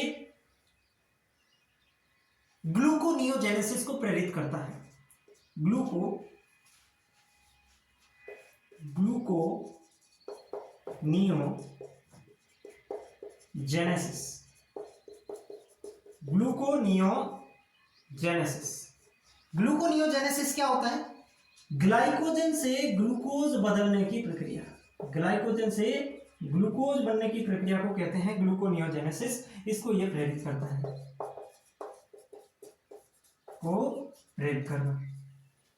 ग्लूकोनियोजेनेसिस को प्रेरित करता है। ग्लूकोनियोजेनेसिस क्या होता है? ग्लाइकोजन से ग्लूकोज बदलने की प्रक्रिया। ग्लाइकोजन से ग्लूकोज बनने की प्रक्रिया को कहते हैं ग्लूकोनियोजेनेसिस। इसको ये प्रेरित करता है, को प्रेरित करना।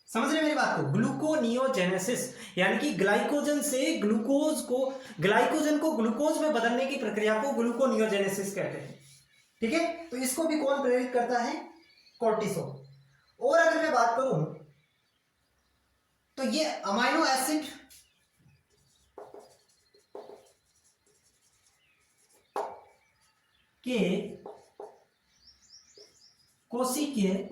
समझ रहे मेरी बात को? ग्लूकोनियोजेनेसिस यानी कि ग्लाइकोजन से ग्लूकोज को, ग्लाइकोजन को ग्लूकोज में बदलने की प्रक्रिया को ग्लूकोनियोजेनेसिस कहते हैं। ठीक है, तो इसको भी कौन प्रेरित करता है? कोर्टिसोल। और अगर मैं बात करूं तो ये अमाइनो एसिड के कोशिकीय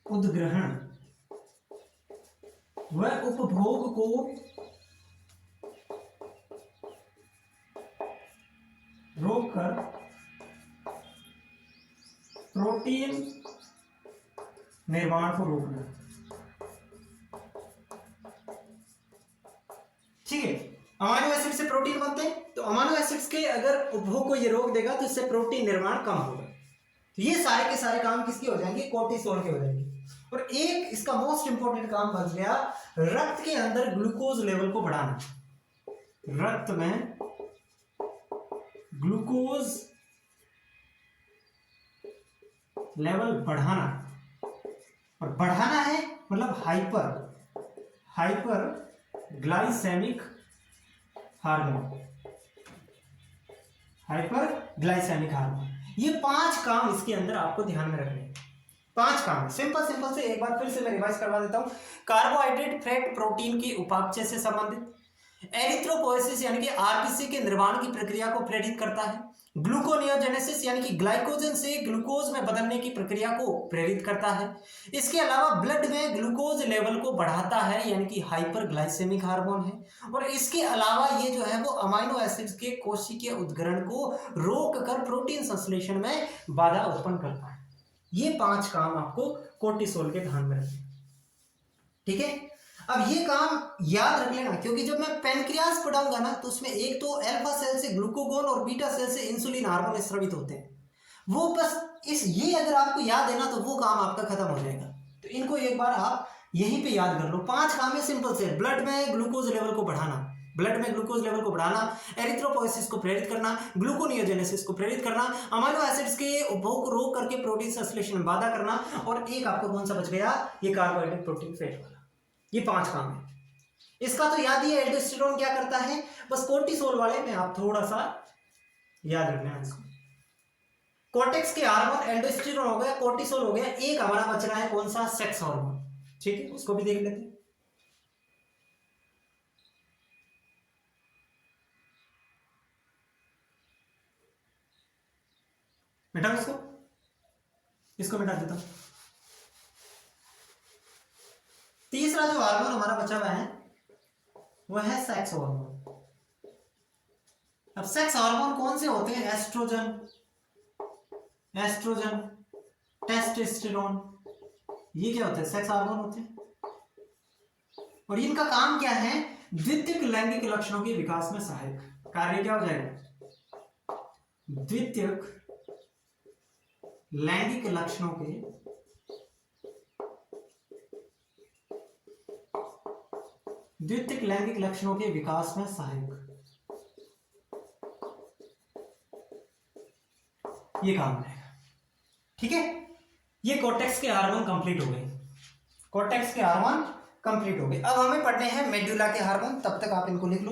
उद्ग्रहण व उपभोग को रोककर प्रोटीन निर्माण को रोकना। ठीक है, अमाइनो एसिड से प्रोटीन बनते हैं, तो अमाइनो एसिड्स के अगर उपभोग को ये रोक देगा तो इससे प्रोटीन निर्माण कम होगा। तो ये सारे के सारे काम किसके हो जाएंगे? कोर्टिसोल के हो जाएंगे। और एक इसका मोस्ट इंपॉर्टेंट काम बन गया रक्त के अंदर ग्लूकोज लेवल को बढ़ाना। रक्त में ग्लूकोज लेवल बढ़ाना, और बढ़ाना है मतलब हाइपर ग्लाइसेमिक हार्मोन। ये 5 काम इसके अंदर आपको ध्यान में रखने हैं। 5 काम सिंपल से एक बार फिर से मैं रिवाइज करवा देता हूं। कार्बोहाइड्रेट, फैट, प्रोटीन की उपापचय से संबंधित। एरिथ्रोपोएसिस यानी कि आरबीसी के निर्माण की प्रक्रिया को प्रेरित करता है। ग्लूकोनियोजेनेसिस यानी कि ग्लाइकोजन से ग्लूकोज में बदलने की प्रक्रिया को प्रेरित करता है। इसके अलावा ब्लड में ग्लूकोज लेवल को बढ़ाता है यानी कि हाइपरग्लाइसेमिक हार्मोन है। और इसके अलावा ये जो है वो अमाइनो एसिड्स के कोशिकीय उद्गरण को रोककर प्रोटीन संश्लेषण में बाधा उत्पन्न करता है। ये 5 काम आपको कोर्टिसोल के ध्यान में रखना। ठीक है, अब ये काम याद रख लेना, क्योंकि जब मैं पेनक्रियास पढ़ाऊंगा ना तो उसमें एक तो अल्फा सेल से ग्लूकागोन और बीटा सेल से इंसुलिन हार्मोन स्रावित होते हैं। वो बस ये अगर आपको याद है ना तो वो काम आपका खत्म हो जाएगा। तो इनको एक बार आप यहीं पे याद कर लो। 5 काम है सिंपल से। ब्लड में ग्लूकोज लेवल को बढ़ाना, ब्लड में ग्लूकोज लेवल को बढ़ाना, एरिथ्रोपोइसिस को प्रेरित करना, ग्लूकोनियोजेनेसिस को प्रेरित करना, अमीनो एसिड्स के उपभोग को रोक करके प्रोटीन संश्लेषण में बाधा करना, और एक आपको कौन सा बच गया, ये कार्बोहाइड्रेट प्रोटीन फैट वाला। ये 5 काम है इसका। तो याद ही है एल्डोस्टेरोन क्या करता है, बस कोर्टिसोल वाले में आप थोड़ा सा याद रखना है इसको। कोर्टेक्स के हार्मोन एल्डोस्टेरोन हो गया, कोर्टिसोल हो गया, एक हमारा बच रहा है कौन सा, सेक्स हार्मोन। ठीक है, उसको भी देख लेते हैं। मिटा इसको मिटा देता हूं। तीसरा जो हार्मोन हमारा बचा हुआ है वह है सेक्स हार्मोन। अब सेक्स हार्मोन कौन से होते हैं, एस्ट्रोजन, टेस्टोस्टेरोन, ये क्या होते हैं, सेक्स हार्मोन होते हैं। और इनका काम क्या है, द्वितीयक लैंगिक लक्षणों के विकास में सहायक कार्य क्या हो जाएगा, द्वितीयक लैंगिक लक्षणों के विकास में सहायक, ये काम है। ठीक है, ये कोर्टेक्स के हार्मोन कंप्लीट हो गए, कोर्टेक्स के हार्मोन कंप्लीट हो गए। अब हमें पढ़ने हैं मेडुला के हार्मोन, तब तक आप इनको लिख लो।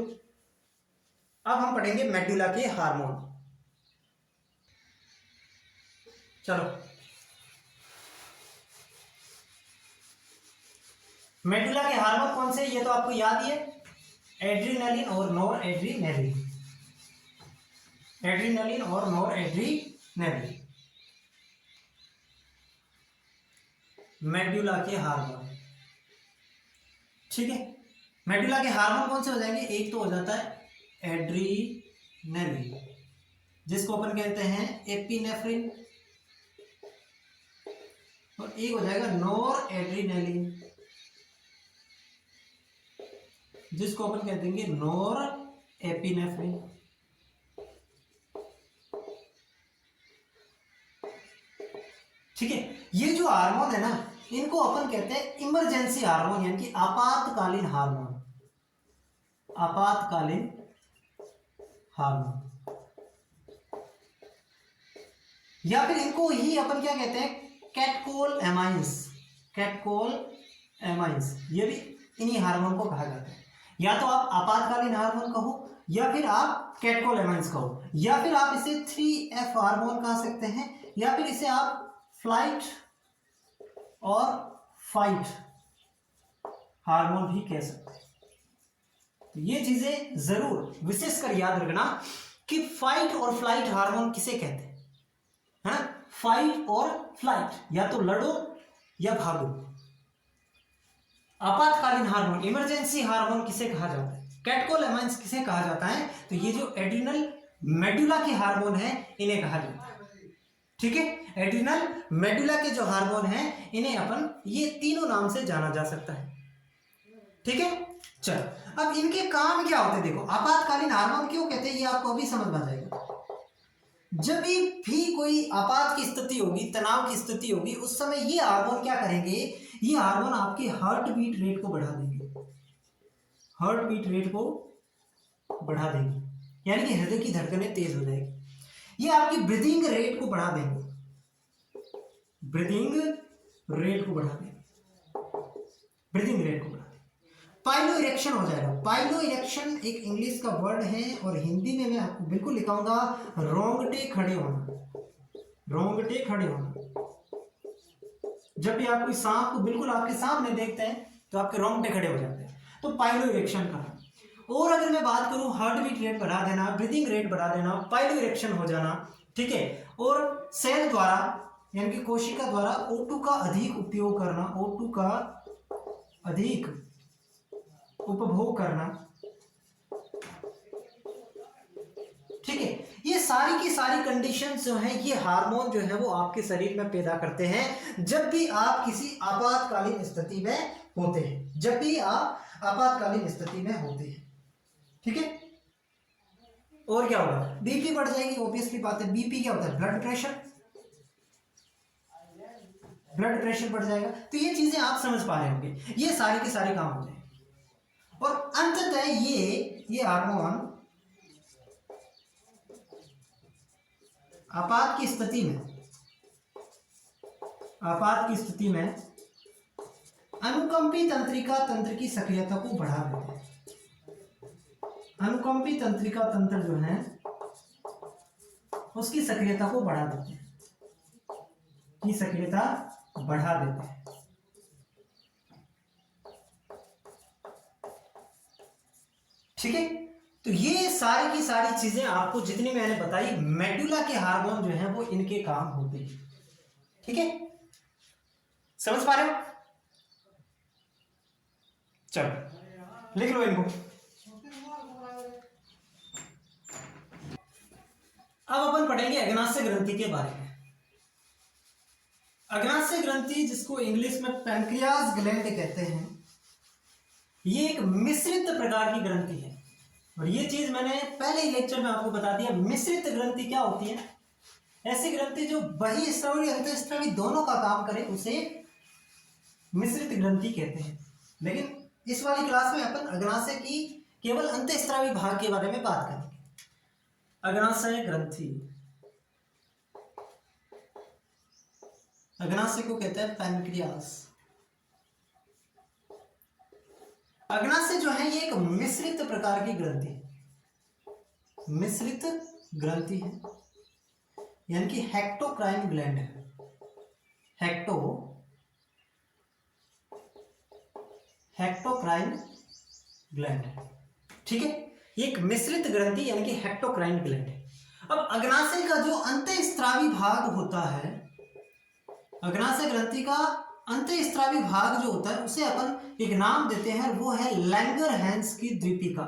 अब हम पढ़ेंगे मेडुला के हार्मोन। चलो, मेडुला के हार्मोन कौन से, ये तो आपको याद ही है, एड्रीनलिन और नोर एड्रीनेलिन, एड्रीनलिन और नोर एड्रीनेलिन, मेडुला के हार्मोन। ठीक है, मेडुला के हार्मोन कौन से हो जाएंगे, एक तो हो जाता है एड्रीनलिन जिसको अपन कहते हैं एपिनेफ्रिन, और एक हो जाएगा नोर एड्रीनेलिन जिसको अपन कह देंगे नोर एपिनेफ्रिन। ठीक है, ये जो हार्मोन है ना, इनको अपन कहते हैं इमरजेंसी हार्मोन, यानी कि आपातकालीन हार्मोन, आपातकालीन हार्मोन, या फिर इनको ही अपन क्या कहते हैं, कैटकोल एमाइंस, कैटकोल एमाइंस, ये भी इन्हीं हार्मोन को कहा जाता है। या तो आप आपातकालीन हार्मोन कहो, या फिर आप कैटकोल एमाइंस कहो, या फिर आप इसे 3F हार्मोन कह सकते हैं, या फिर इसे आप फ्लाइट और फाइट हार्मोन भी कह सकते हैं। तो ये चीजें जरूर विशेषकर याद रखना कि फाइट और फ्लाइट हार्मोन किसे कहते हैं, है ना, फाइट और फ्लाइट, या तो लड़ो या भागो। आपातकालीन हार्मोन, इमरजेंसी हार्मोन किसे कहा जाता है, कैटकोल एमाइंस किसे कहा जाता है, तो ये जो एड्रिनल मेडुला के हार्मोन है इन्हें कहा जाता है। ठीक है, एड्रिनल मेडुला के जो हार्मोन हैं इन्हें अपन ये तीनों नाम से जाना जा सकता है। ठीक है, चलो अब इनके काम क्या होते हैं, देखो आपातकालीन हार्मोन क्यों कहते हैं ये आपको अभी समझ में आ जाएगा। जब भी कोई आपात की स्थिति होगी, तनाव की स्थिति होगी, उस समय ये हार्मोन क्या करेंगे, ये हार्मोन आपके हार्ट बीट रेट को बढ़ा देंगे, हार्ट बीट रेट को बढ़ा देंगे, यानी कि हृदय की धड़कनें तेज हो जाएगी। ये आपकी ब्रीदिंग रेट को बढ़ा देंगे, ब्रीदिंग रेट को बढ़ा देंगे, ब्रीदिंग रेट को बढ़ा देंगे। पाइलो इरेक्शन हो जाएगा। पाइलो इरेक्शन एक इंग्लिश का वर्ड है और हिंदी में मैं आपको बिल्कुल लिखाऊंगा रोंगटे खड़े होना, रोंगटे खड़े होना। जब भी आप कोई सांप को बिल्कुल आपके सामने देखते हैं तो आपके रोंगटे खड़े हो जाते हैं, तो पाइलो इरेक्शन का। और अगर मैं बात करूं हार्ट बीट रेट बढ़ा देना, ब्रीदिंग रेट बढ़ा देना, पाइलो इरेक्शन हो जाना, ठीक है, और सेल द्वारा यानी कि कोशिका द्वारा O2 का अधिक उपयोग करना, O2 का अधिक उपभोग करना। ठीक है, ये सारी की सारी कंडीशंस जो है, ये हार्मोन जो है वो आपके शरीर में पैदा करते हैं जब भी आप किसी आपातकालीन स्थिति में होते हैं, जब भी आप आपातकालीन स्थिति में होते हैं। ठीक है, और क्या होगा, बीपी बढ़ जाएगी, ऑब्वियसली बात है। बीपी क्या होता है, ब्लड प्रेशर, ब्लड प्रेशर बढ़ जाएगा। तो ये चीजें आप समझ पा रहे होंगे, ये सारे के सारे काम हो जाएंगे। और अंततः ये हार्मोन आपात की स्थिति में अनुकंपी तंत्रिका तंत्र की सक्रियता को बढ़ा देते हैं। अनुकंपी तंत्रिका तंत्र जो है उसकी सक्रियता को बढ़ा देते हैं, की सक्रियता बढ़ा देते हैं। ठीक है, तो ये सारी की सारी चीजें आपको जितनी मैंने बताई मेडुला के हार्मोन जो है वो इनके काम होते हैं। ठीक है, समझ पा रहे हो? चलो लिख लो इनको। अब अपन पढ़ेंगे अग्नाशय ग्रंथि के बारे में। अग्नाशय ग्रंथि जिसको इंग्लिश में पैंक्रियाज ग्लैंड कहते हैं, ये एक मिश्रित प्रकार की ग्रंथि है। और ये चीज मैंने पहले ही लेक्चर में आपको बता दिया। मिश्रित ग्रंथि क्या होती है? ऐसी ग्रंथि जो बहिःस्रावी अंतःस्रावी दोनों का काम करे उसे मिश्रित ग्रंथि कहते हैं। लेकिन इस वाली क्लास में अपन अग्नाशय की केवल अंतःस्रावी भाग के बारे में बात करेंगे। अग्नाशय ग्रंथि, अग्नाशय को कहते हैं पैनक्रियास। अग्नाशय जो है ये एक मिश्रित प्रकार की ग्रंथि है, मिश्रित ग्रंथि है, यानी कि हेक्टोक्राइन ग्लैंड है। हेक्टोक्राइन ग्लैंड है। ठीक है, ये एक मिश्रित ग्रंथि यानी कि हेक्टोक्राइन ग्लैंड है। अब अग्नाशय का जो अंतःस्रावी भाग होता है, अग्नाशय ग्रंथि का अंतःस्रावी भाग जो होता है उसे अपन एक नाम देते हैं, वो है लैंगरहैंस की द्वीपिका।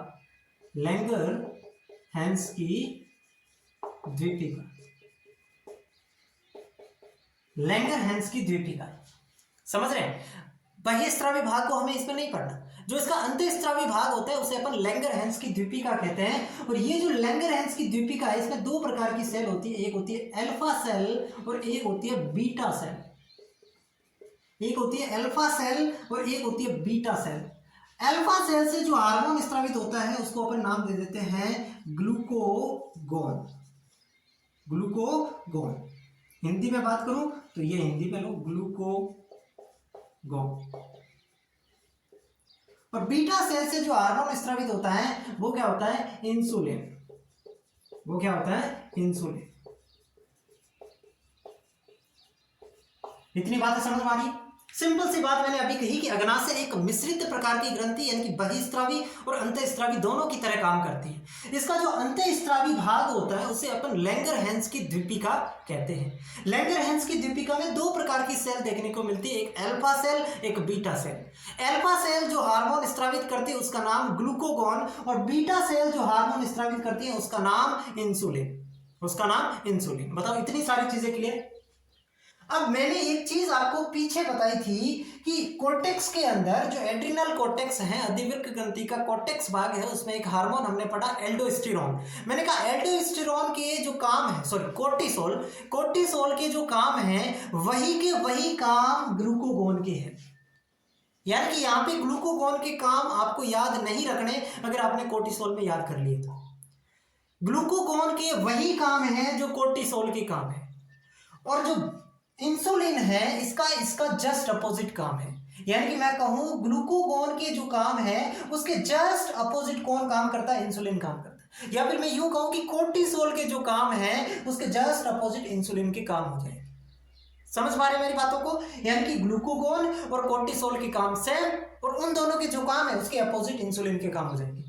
लैंगरहैंस की द्वीपिका, लैंगरहैंस की द्वीपिका। समझ रहे हैं? बहिःस्रावी भाग को हमें इसमें नहीं पढ़ना, जो इसका अंतःस्रावी भाग होता है उसे अपन लैंगरहैंस की द्वीपिका कहते हैं। और ये जो लैंगरहैंस की द्वीपिका है इसमें दो प्रकार की सेल होती है, एक होती है अल्फा सेल और एक होती है बीटा सेल। एक होती है अल्फा सेल और एक होती है बीटा सेल। अल्फा सेल से जो हार्मोन स्रावित होता है उसको अपन नाम दे देते हैं ग्लूकोगोन। ग्लूकोगोन, हिंदी में बात करूं तो ये हिंदी में लो, ग्लूकोगोन। और बीटा सेल से जो हार्मोन स्रावित होता है वो क्या होता है? इंसुलिन। वो क्या होता है? इंसुलिन। इतनी बातें समझ में आ रही? सिंपल सी बात मैंने अभी कही कि अग्नाशय एक मिश्रित प्रकार की ग्रंथि यानी कि बहिःस्रावी और अंतःस्रावी दोनों की तरह काम करती है। इसका जो अंतःस्रावी भाग होता है उसे अपन लैंगरहैंस की द्वीपिका कहते हैं। लैंगरहैंस की द्वीपिका में दो प्रकार की सेल देखने को मिलती है, एक अल्फा सेल, एक बीटा सेल। अल्फा सेल जो हार्मोन स्रावित करती है उसका नाम ग्लूकोगोन, और बीटा सेल जो हार्मोन स्रावित करती है उसका नाम इंसुलिन। उसका नाम इंसुलिन। बताओ, इतनी सारी चीजें क्लियर? अब मैंने एक चीज आपको पीछे बताई थी कि कोर्टेक्स के अंदर जो एड्रिनल कोर्टेक्स है, अधिवृक्क ग्रंथि का कोर्टेक्स भाग है, उसमें एक हार्मोन हमने पढ़ा एल्डोस्टेरोन। मैंने कहा एल्डोस्टेरोन के जो काम है, सॉरी कोर्टिसोल, कोर्टिसोल के जो काम है वही के वही काम ग्लूकोगोन के हैं। यानी कि यहाँ पे ग्लूकोगोन के काम आपको याद नहीं रखने अगर आपने कोर्टिसोल में याद कर लिए तो। ग्लूकोगोन के वही काम है जो कोर्टिसोल के काम है, और जो इंसुलिन है इसका जस्ट अपोजिट काम है। यानी कि मैं कहूं ग्लूकोगोन के जो काम है उसके जस्ट अपोजिट कौन काम करता है? इंसुलिन काम करता है। या फिर मैं यूं कहूं कि कोर्टिसोल के जो काम है उसके जस्ट अपोजिट इंसुलिन के काम हो जाए। समझ पा रहे हैं मेरी बातों को? यानी कि ग्लूकोगोन और कोर्टिसोल के काम सेम, और उन दोनों के जो काम है उसके अपोजिट इंसुलिन के काम हो जाएंगे।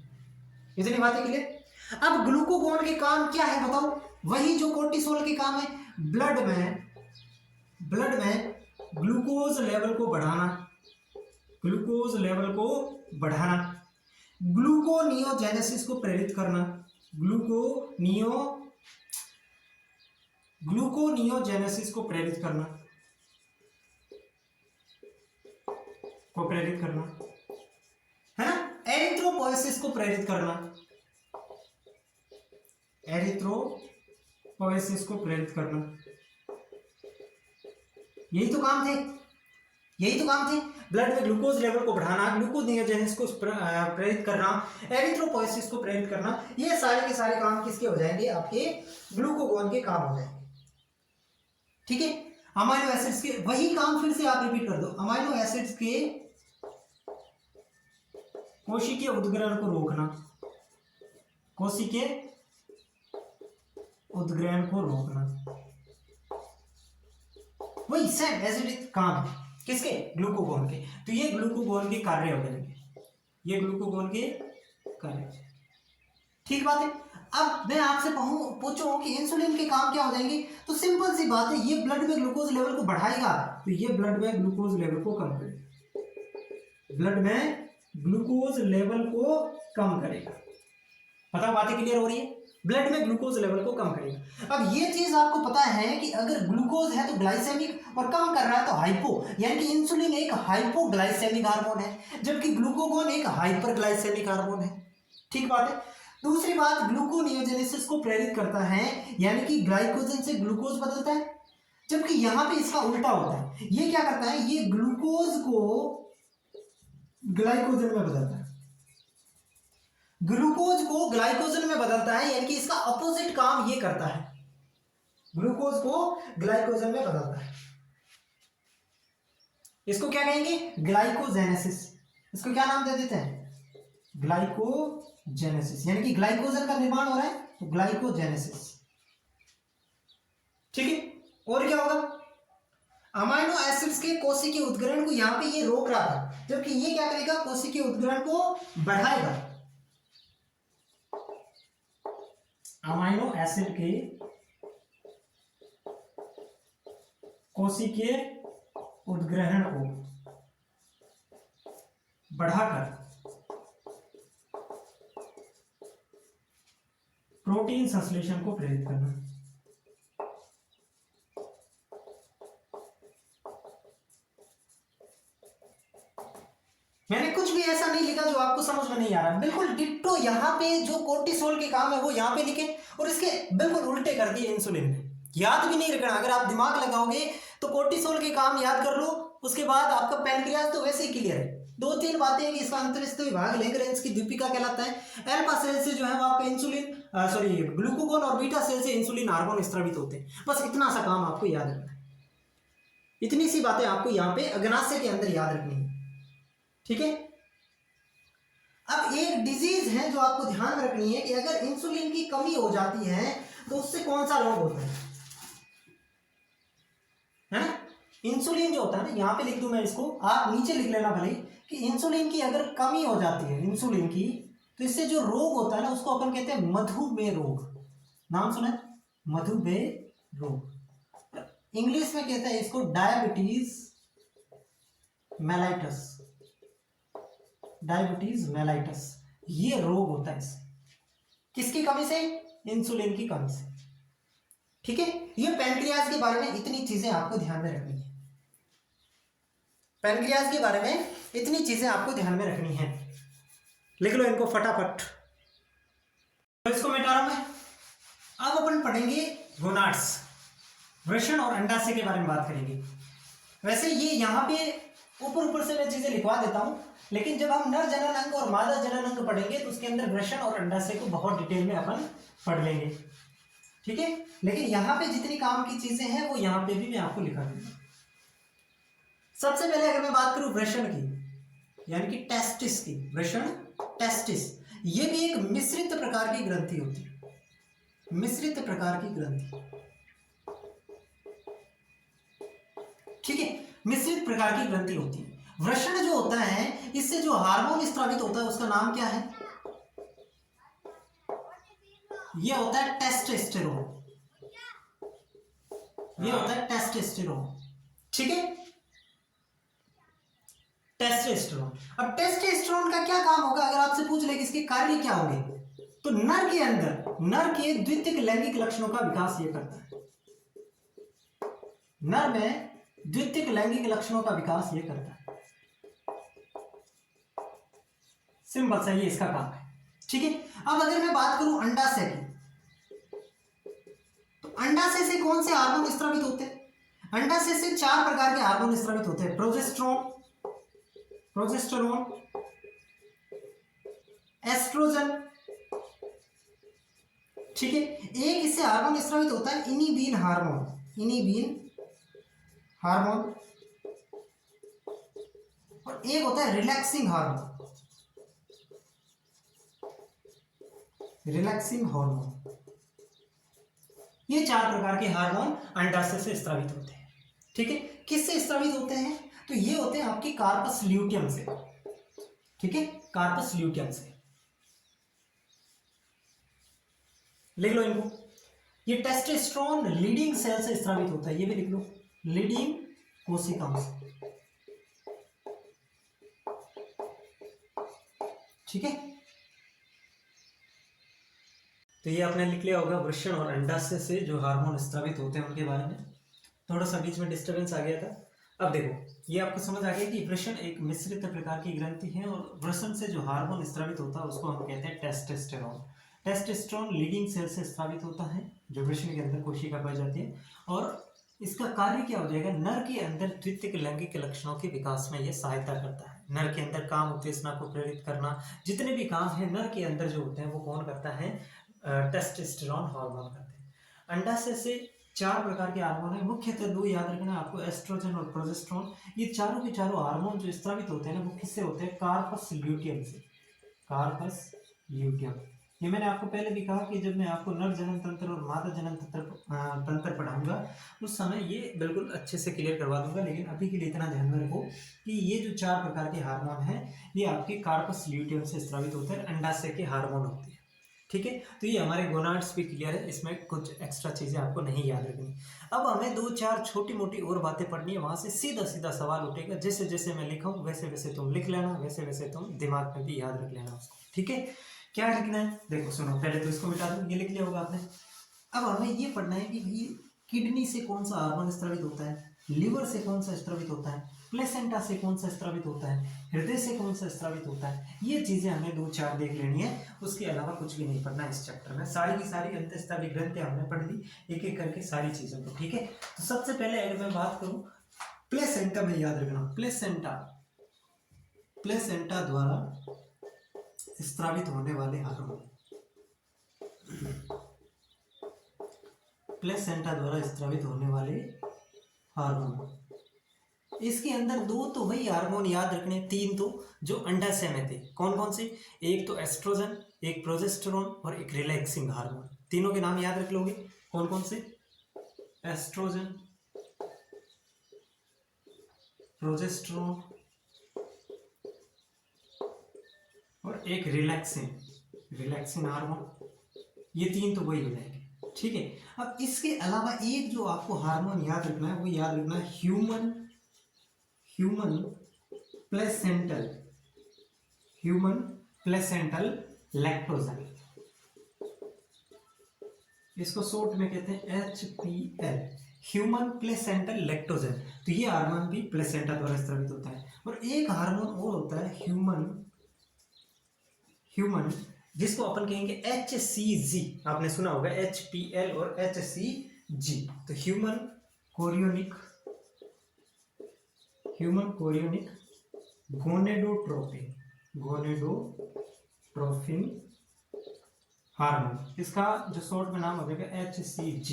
इतनी बातें क्लियर? अब ग्लूकोगोन के काम क्या है बताओ? वही जो कोर्टिसोल के काम है, ब्लड में ग्लूकोज लेवल को बढ़ाना, ग्लूकोज लेवल को बढ़ाना, ग्लूकोनियोजेनेसिस को प्रेरित करना, ग्लूकोनियोजेनेसिस को प्रेरित करना, है ना? एरिथ्रोपोएसिस को प्रेरित करना, एरिथ्रोपोएसिस को प्रेरित करना, यही तो काम थे। यही तो काम थे, ब्लड में ग्लूकोज लेवल को बढ़ाना, ग्लूकोज नियोजेनेसिस को प्रेरित करना, एरिथ्रोपोएसिस को प्रेरित करना, ये सारे के सारे काम किसके हो जाएंगे, आपके ग्लूकोगोन के काम हो जाएंगे। ठीक है, अमाइनो एसिड्स के वही काम फिर से आप रिपीट कर दो, अमाइनो एसिड्स के कोशिकीय उद्ग्रहण को रोकना, कोशिकीय उद्ग्रहण को रोकना, वही सेम एज इट इज काम है किसके, ग्लूकोगोन के। तो ये ग्लूकोगोन के कार्य हो जाएंगे, ये ग्लूकोगोन के कार्य। ठीक बात है। अब मैं आपसे पूछूं कि इंसुलिन के काम क्या हो जाएंगे, तो सिंपल सी बात है, ये ब्लड में ग्लूकोज लेवल को बढ़ाएगा, तो ये ब्लड में ग्लूकोज लेवल को कम करेगा, ब्लड में ग्लूकोज लेवल को कम करेगा। पता, बातें क्लियर हो रही है, ब्लड में ग्लूकोज लेवल को कम करेगा। अब ये चीज आपको पता है कि अगर ग्लूकोज है तो ग्लाइसेमिक और कम कर रहा है तो हाइपो, यानी कि इंसुलिन एक हाइपोग्लाइसेमिक हार्मोन है, जबकि ग्लूकोगोन एक हाइपरग्लाइसेमिक हार्मोन है। ठीक बात है। दूसरी बात, ग्लूकोनियोजेनेसिस को प्रेरित करता है, यानी कि ग्लाइकोजन से ग्लूकोज बदलता है, जबकि यहां पे इसका उल्टा होता है। ये क्या करता है, ये ग्लूकोज को ग्लाइकोजन में बदलता है, ग्लूकोज को ग्लाइकोजन में बदलता है, यानी कि इसका अपोजिट काम ये करता है, ग्लूकोज को ग्लाइकोजन में बदलता है। इसको क्या कहेंगे, ग्लाइकोजेनेसिस। इसको क्या नाम दे देते हैं, ग्लाइकोजेनेसिस, यानी कि ग्लाइकोजन का निर्माण हो रहा है तो ग्लाइकोजेनेसिस। ठीक है। और क्या होगा, अमाइनो एसिड्स के कोशिकीय उद्ग्रहण को यहां पे ये रोक रहा था, जबकि ये क्या करेगा, कोशिकीय उद्ग्रहण को बढ़ाएगा। अमाइनो एसिड के कोशिकीय उद्ग्रहण को बढ़ाकर प्रोटीन संश्लेषण को प्रेरित करना। मैंने कुछ भी ऐसा नहीं लिखा जो आपको समझ में नहीं आ रहा, बिल्कुल डिट्टो यहाँ पे जो कोर्टिसोल के काम है वो यहाँ पे लिखे और इसके बिल्कुल उल्टे कर दिए इंसुलिन में। याद भी नहीं रखना, अगर आप दिमाग लगाओगे तो कोर्टिसोल के काम याद कर लो, उसके बाद आपका पैनक्रियाज तो वैसे ही क्लियर है। दो तीन बातें हैं कि इसका अंतरिस्थ विभाग लैग्रेंज की द्वीपिका कहलाता है। अल्फा सेल से जो है वो आपका इंसुलिन ग्लूकोगोन और बीटा सेल से इंसुलिन हार्मोन स्रावित होते हैं। बस इतना सा काम आपको याद रखना है, इतनी सी बातें आपको यहाँ पे अग्नाशय के अंदर याद रखनी है। ठीक है। अब एक डिजीज है जो आपको ध्यान में रखनी है कि अगर इंसुलिन की कमी हो जाती है तो उससे कौन सा रोग होता है ना। इंसुलिन जो होता है ना, यहां पे लिख दूं मैं इसको, आप नीचे लिख लेना भले, कि इंसुलिन की अगर कमी हो जाती है इंसुलिन की, तो इससे जो रोग होता है ना उसको अपन कहते हैं मधुमेह रोग। नाम सुना है, मधुमेह रोग। इंग्लिश में कहते हैं इसको डायबिटीज मेलाइटस, डायबिटीज मेलाइटस। ये रोग होता है इससे, किसकी कमी से, इंसुलिन की कमी से। ठीक है। ये पैनक्रियाज के बारे में इतनी चीजें आपको ध्यान में रखनी है, पैनक्रियाज के बारे में इतनी चीजें आपको ध्यान में रखनी है। लिख लो इनको फटाफट, तो इसको मिटा रहा हूं मैं। अब अपन पढ़ेंगे गोनाड्स, वृषण और अंडाशय के बारे में बात करेंगे। वैसे ये यहाँ पे ऊपर से मैं चीजें लिखवा देता हूं, लेकिन जब हम नर जनन अंग और मादा जनन अंग पढ़ेंगे तो उसके अंदर वृषण और अंडाशय को बहुत डिटेल में अपन पढ़ लेंगे। ठीक है। लेकिन यहाँ पे जितनी काम की चीजें हैं वो यहाँ पे भी मैं आपको लिखा दूंगा। सबसे पहले अगर मैं बात करूं वृषण की, यानी कि टेस्टिस की, वृषण टेस्टिस, ये भी एक मिश्रित प्रकार की ग्रंथि होती है, मिश्रित प्रकार की ग्रंथि। ठीक है, मिश्रित प्रकार की ग्रंथि होती है। वृषण जो होता है इससे जो हार्मोन स्रावित होता है उसका नाम क्या है, ये होता है टेस्टोस्टेरोन, ये होता है टेस्टोस्टेरोन। ठीक है, टेस्टोस्टेरोन। अब टेस्टोस्टेरोन का क्या काम होगा, अगर आपसे पूछ ले कि इसके कार्य क्या होंगे, तो नर के अंदर नर के द्वितीयक लैंगिक लक्षणों का विकास ये करता है, नर में द्वितीयक लैंगिक लक्षणों का विकास ये करता है। सिंपल सा ये इसका काम है। ठीक है। अब अगर मैं बात करूं अंडाशय की, तो अंडाशय से कौन से हार्मोन स्रावित होते हैं, अंडाशय से 4 प्रकार के हार्मोन स्रावित होते हैं। प्रोजेस्टेरोन, एस्ट्रोजन, ठीक है। एक इससे हार्मोन स्रावित होता है इनिबिन हार्मोन, और एक होता है रिलैक्सिंग हार्मोन। ये 4 प्रकार के हार्मोन अंडाशय से स्रावित होते हैं, ठीक है। किससे स्रावित होते हैं? तो ये होते हैं आपकी कार्पस ल्यूटियम से, ठीक है, कार्पस ल्यूटियम से। लिख लो इनको। ये टेस्टोस्टेरोन लीडिंग सेल से स्रावित होता है, ये भी लिख लो, लीडिंग कोशिकाओं से, ठीक है। तो ये आपने लिख लिया होगा वृषण और अंडाशय से जो हार्मोन स्रावित होते हैं उनके बारे में। थोड़ा सा बीच में डिस्टर्बेंस आ गया था। अब देखो, ये आपको समझ आ गया कि वृषण एक मिश्रित प्रकार की ग्रंथि है और वृषण से जो हार्मोन स्रावित होता है उसको हम कहते हैं टेस्टोस्टेरोन। टेस्टोस्टेरोन लीडिंग सेल से स्रावित होता है जो वृषण के अंदर कोशिका पाई जाती है, और इसका कार्य क्या हो जाएगा? नर के अंदर द्वितीयक लैंगिक लक्षणों के विकास में यह सहायता करता है। नर के अंदर काम उत्तेजना को प्रेरित करना, जितने भी काम है नर के अंदर जो होते हैं वो कौन करता है? टेस्टोस्टेरोन हार्मोन करते हैं। अंडाशय से 4 प्रकार के हार्मोन है, मुख्यतः 2 याद रखना आपको, एस्ट्रोजन और प्रोजेस्टेरोन। ये चारों के चारों हार्मोन जो स्रावित होते हैं ना, वो किससे होते हैं? कार्पस ल्यूटियम से, कार्पस ल्यूटियम। ये मैंने आपको पहले भी कहा कि जब मैं आपको नर जनन तंत्र और मादा जनन तंत्र पढ़ाऊंगा उस समय ये बिल्कुल अच्छे से क्लियर करवा दूंगा, लेकिन अभी के लिए इतना ध्यान में रखो कि ये जो 4 प्रकार के हार्मोन हैं ये आपके कार्पस ल्यूटियम से स्रावित होते हैं, अंडाशय के हार्मोन होते हैं, ठीक है। तो ये हमारे गोनाड्स भी क्लियर है, इसमें कुछ एक्स्ट्रा चीज़ें आपको नहीं याद रखनी। अब हमें 2-4 छोटी मोटी और बातें पढ़नी है, वहाँ से सीधा सीधा सवाल उठेगा। जैसे जैसे मैं लिखाऊँ वैसे वैसे तुम लिख लेना, वैसे वैसे तुम दिमाग में भी याद रख लेना उसको, ठीक है। क्या लिखना है? देखो सुनो, पहले तो इसको मिटा दो, ये लिख लिया होगा आपने। अब हमें ये पढ़ना है कि भाई किडनी से कौन सा हार्मोन स्रावित होता है, लिवर से कौन सा स्रावित होता है, प्लेसेंटा से कौन सा स्रावित होता है, हृदय से कौन सा स्रावित होता है। ये चीजें हमें 2-4 देख लेनी है, उसके अलावा कुछ भी नहीं पढ़ना इस चैप्टर में। सारी की सारी अंतःस्रावी ग्रंथियां हमने पढ़ ली एक एक करके सारी चीजों को, ठीक है। तो सबसे पहले अगर मैं बात करूं प्लेसेंटा में, याद रखना प्लेसेंटा द्वारा स्रावित होने वाले हार्मोन, प्लेसेंटा द्वारा स्रावित होने वाले हार्मोन। इसके अंदर 2 तो वही हार्मोन याद रखने, 3 तो जो अंडाशय में थे। कौन कौन से? एक तो एस्ट्रोजन, एक प्रोजेस्टेरोन और एक रिलैक्सिंग हार्मोन। तीनों के नाम याद रख लोगे। कौन कौन से? एस्ट्रोजन, प्रोजेस्टेरोन और एक रिलैक्सिंग हार्मोन। ये 3 तो वही हो जाएंगे, ठीक है। अब इसके अलावा एक जो आपको हार्मोन याद रखना है वो याद रखना है ह्यूमन प्लेसेंटल लैक्टोजन। इसको शॉर्ट में कहते हैं HPL, ह्यूमन प्लेसेंटल लैक्टोजन। तो ये हार्मोन भी प्लेसेंटा द्वारा स्रावित होता है। और एक हार्मोन और होता है ह्यूमन जिसको अपन कहेंगे HCG। आपने सुना होगा HPL और HCG। तो ह्यूमन कोरियोनिक गोनेडोट्रोपिन हार्मोन, इसका जो शॉर्ट में नाम हो जाएगा HCG।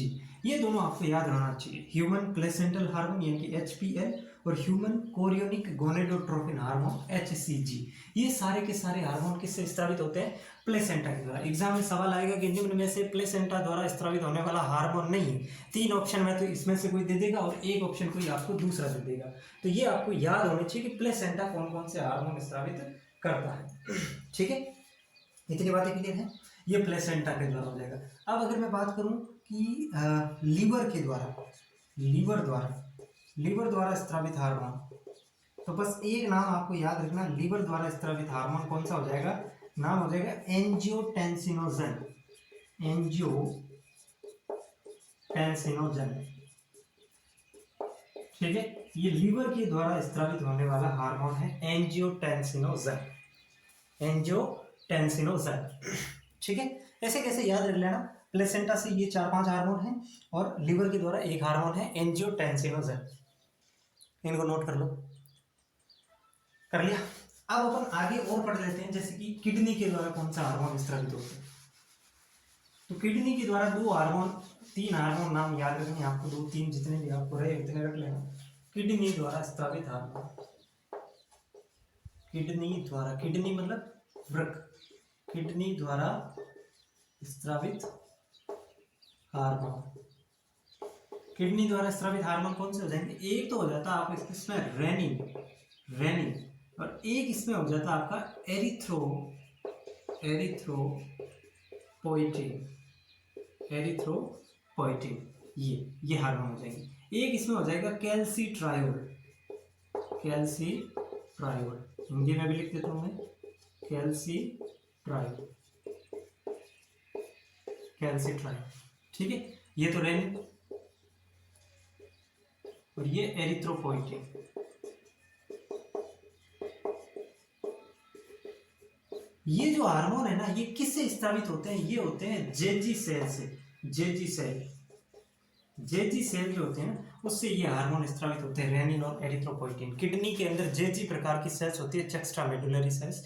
ये दोनों आपको याद रहना चाहिए, ह्यूमन प्लेसेंटल हार्मोन यानी कि HPL और human chorionic gonadotropin hormone HCG। ये सारे के सारे हार्मोन किससे स्रावित होते हैं? प्लेसेंटा के द्वारा। एग्जाम में सवाल आएगा कि निम्न में से प्लेसेंटा द्वारा स्रावित होने वाला हार्मोन नहीं है। 3 ऑप्शन में तो इसमें से कोई दे देगा और एक ऑप्शन कोई आपको दूसरा दे देगा। तो ये आपको याद होनी चाहिए कि प्लेसेंटा कौन कौन से हार्मोन स्रावित करता है, ठीक है। इतनी बातें क्लियर है। ये प्लेसेंटा के द्वारा हो जाएगा। अब अगर मैं बात करूं कि लीवर द्वारा स्रावित हार्मोन, तो बस एक नाम आपको याद रखना, लीवर द्वारा स्रावित हार्मोन कौन सा हो जाएगा? नाम हो जाएगा एंजियोटेंसिनोजन। ठीक है, ये लीवर के द्वारा स्रावित होने वाला हार्मोन है एंजियोटेंसिनोजन। ठीक है, ऐसे कैसे याद रख लेना, प्लेसेंटा से ये 4-5 हार्मोन हैं और लिवर के द्वारा एक हार्मोन है एंजियोटेंसिनोजन। इनको नोट कर लो। कर लिया। अब अपन आगे और पढ़ लेते हैं, जैसे कि किडनी के द्वारा कौन सा हार्मोन स्रावित होता है। तो किडनी के द्वारा 3 हार्मोन नाम याद रखने आपको, 2-3 जितने भी आपको रहे उतने रख लेना। किडनी द्वारा स्रावित हार्मोन, किडनी मतलब वृक्क, किडनी द्वारा स्रावित हार्मोन। किडनी द्वारा स्रावित हार्मोन कौन से हो जाएंगे? एक तो हो जाता है आप इसमें रेनिन, और एक इसमें हो जाता है आपका एरिथ्रोपोइटिन, ये हार्मोन हो जाएंगे। एक इसमें हो जाएगा कैल्सिट्रायोल, हिंदी में भी लिख देता हूँ मैं, कैल्सिट्रायोल, ठीक है। ये तो रेनिन और ये एरिथ्रोपोइटिन। ये जो हार्मोन है ना, ये किससे स्रावित होते हैं? ये होते हैं जेजी सेल से। जेजी सेल जो होते हैं उससे ये हार्मोन स्रावित होते हैं, रेनिन और एरिथ्रोपोइटिन। किडनी के अंदर जेजी प्रकार की सेल्स होती है, एक्स्ट्रा मेडुलरी सेल्स,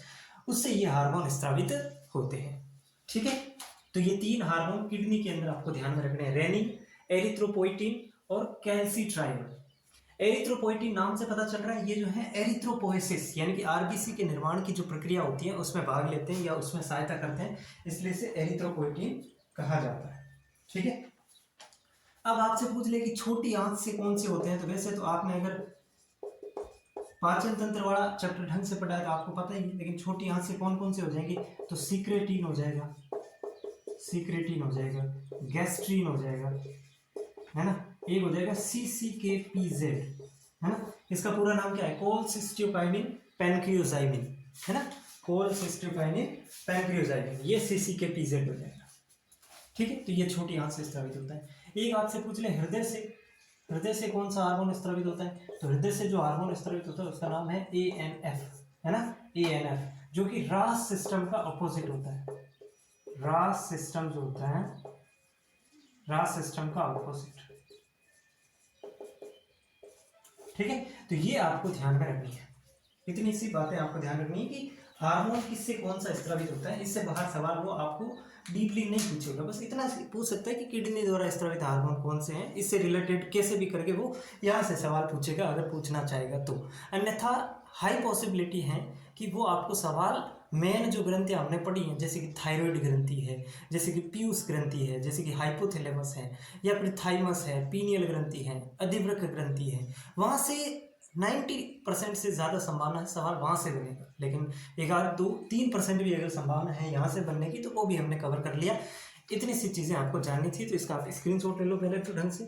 उससे ये हार्मोन स्रावित होते हैं, ठीक है। तो ये 3 हार्मोन किडनी के अंदर आपको ध्यान में रखने हैं, रेनिन, एरिथ्रोपोइटिन और कैल्सिट्रायोल। एरिथ्रोपोइटिन नाम से पता चल रहा है ये जो है एरिथ्रोपोएसिस यानी कि आरबीसी के निर्माण की जो प्रक्रिया होती है उसमें भाग लेते हैं या उसमें सहायता करते हैं, इसलिए इसे एरिथ्रोपोइटिन कहा जाता है, ठीक है। अब आपसे पूछ ले कि छोटी आंत से कौन से होते हैं, तो वैसे तो आपने अगर पाचन तंत्र वाला चैप्टर ढंग से पढ़ा है तो आपको पता ही है, लेकिन छोटी आंत से कौन कौन से हो जाएंगे? तो सिक्रेटिन हो जाएगा, गैस्ट्रीन हो जाएगा, है ना। एक हो जाएगा CCKPZ, है ना। इसका पूरा नाम क्या है? कोलसिस्टियोकाइनिन पैनक्रियोजाइमिन, है ना, कोलसिस्टियोकाइनिन पैनक्रियोजाइमिन, ये CCKPZ हो जाएगा, ठीक है। तो ये छोटी आंत से स्रावित होता है। एक आपसे पूछ ले हृदय से कौन सा हार्मोन स्रावित होता है? तो हृदय से जो हार्मोन स्रावित होता है उसका नाम है ANF, है ना, ANF, जो कि रास सिस्टम का अपोजिट होता है। रास सिस्टम जो होता है, रास सिस्टम का अपोजिट, ठीक है। तो ये आपको ध्यान में रखनी है, इतनी सी बातें आपको ध्यान रखनी है कि हार्मोन किससे कौन सा स्रावित होता है। इससे बाहर सवाल वो आपको डीपली नहीं पूछेगा, बस इतना पूछ सकता है कि किडनी द्वारा स्रावित हार्मोन कौन से हैं, इससे रिलेटेड कैसे भी करके वो यहाँ से सवाल पूछेगा अगर पूछना चाहेगा तो। अन्यथा हाई पॉसिबिलिटी है कि वो आपको सवाल मेन जो ग्रंथियाँ हमने पढ़ी हैं, जैसे कि थायराइड ग्रंथि है, जैसे कि पीयूष ग्रंथि है, जैसे कि हाइपोथैलेमस है, या फिर थाइमस है, पीनियल ग्रंथि है, अधिवृक्क ग्रंथि है, वहाँ से 90% से ज़्यादा संभावना है सवाल वहाँ से बनेगा, लेकिन 1-2-3% भी अगर संभावना है यहाँ से बनने की तो वो भी हमने कवर कर लिया। इतनी सी चीज़ें आपको जाननी थी, तो इसका आप स्क्रीनशॉट ले लो पहले तो ढंग से।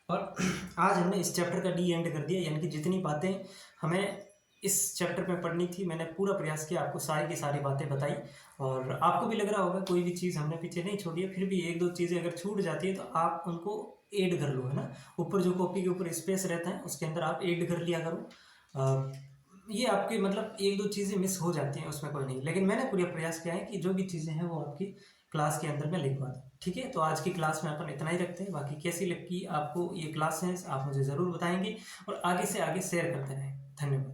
और आज हमने इस चैप्टर का डी एंड कर दिया, यानी कि जितनी बातें हमें इस चैप्टर में पढ़नी थी मैंने पूरा प्रयास किया, आपको सारी की सारी बातें बताई। और आपको भी लग रहा होगा कोई भी चीज़ हमने पीछे नहीं छोड़ी है, फिर भी 1-2 चीज़ें अगर छूट जाती है तो आप उनको ऐड कर लो, है ना। ऊपर जो कॉपी के ऊपर स्पेस रहता है उसके अंदर आप ऐड कर लिया करो। ये आपके मतलब 1-2 चीज़ें मिस हो जाती हैं, उसमें कोई नहीं, लेकिन मैंने पूरा प्रयास किया है कि जो भी चीज़ें हैं वो आपकी क्लास के अंदर मैं लिखवा दूँ, ठीक है। तो आज की क्लास में अपन इतना ही रखते हैं, बाकी कैसी लगी आपको ये क्लास है आप मुझे ज़रूर बताएंगे और आगे से आगे शेयर करते रहें। धन्यवाद।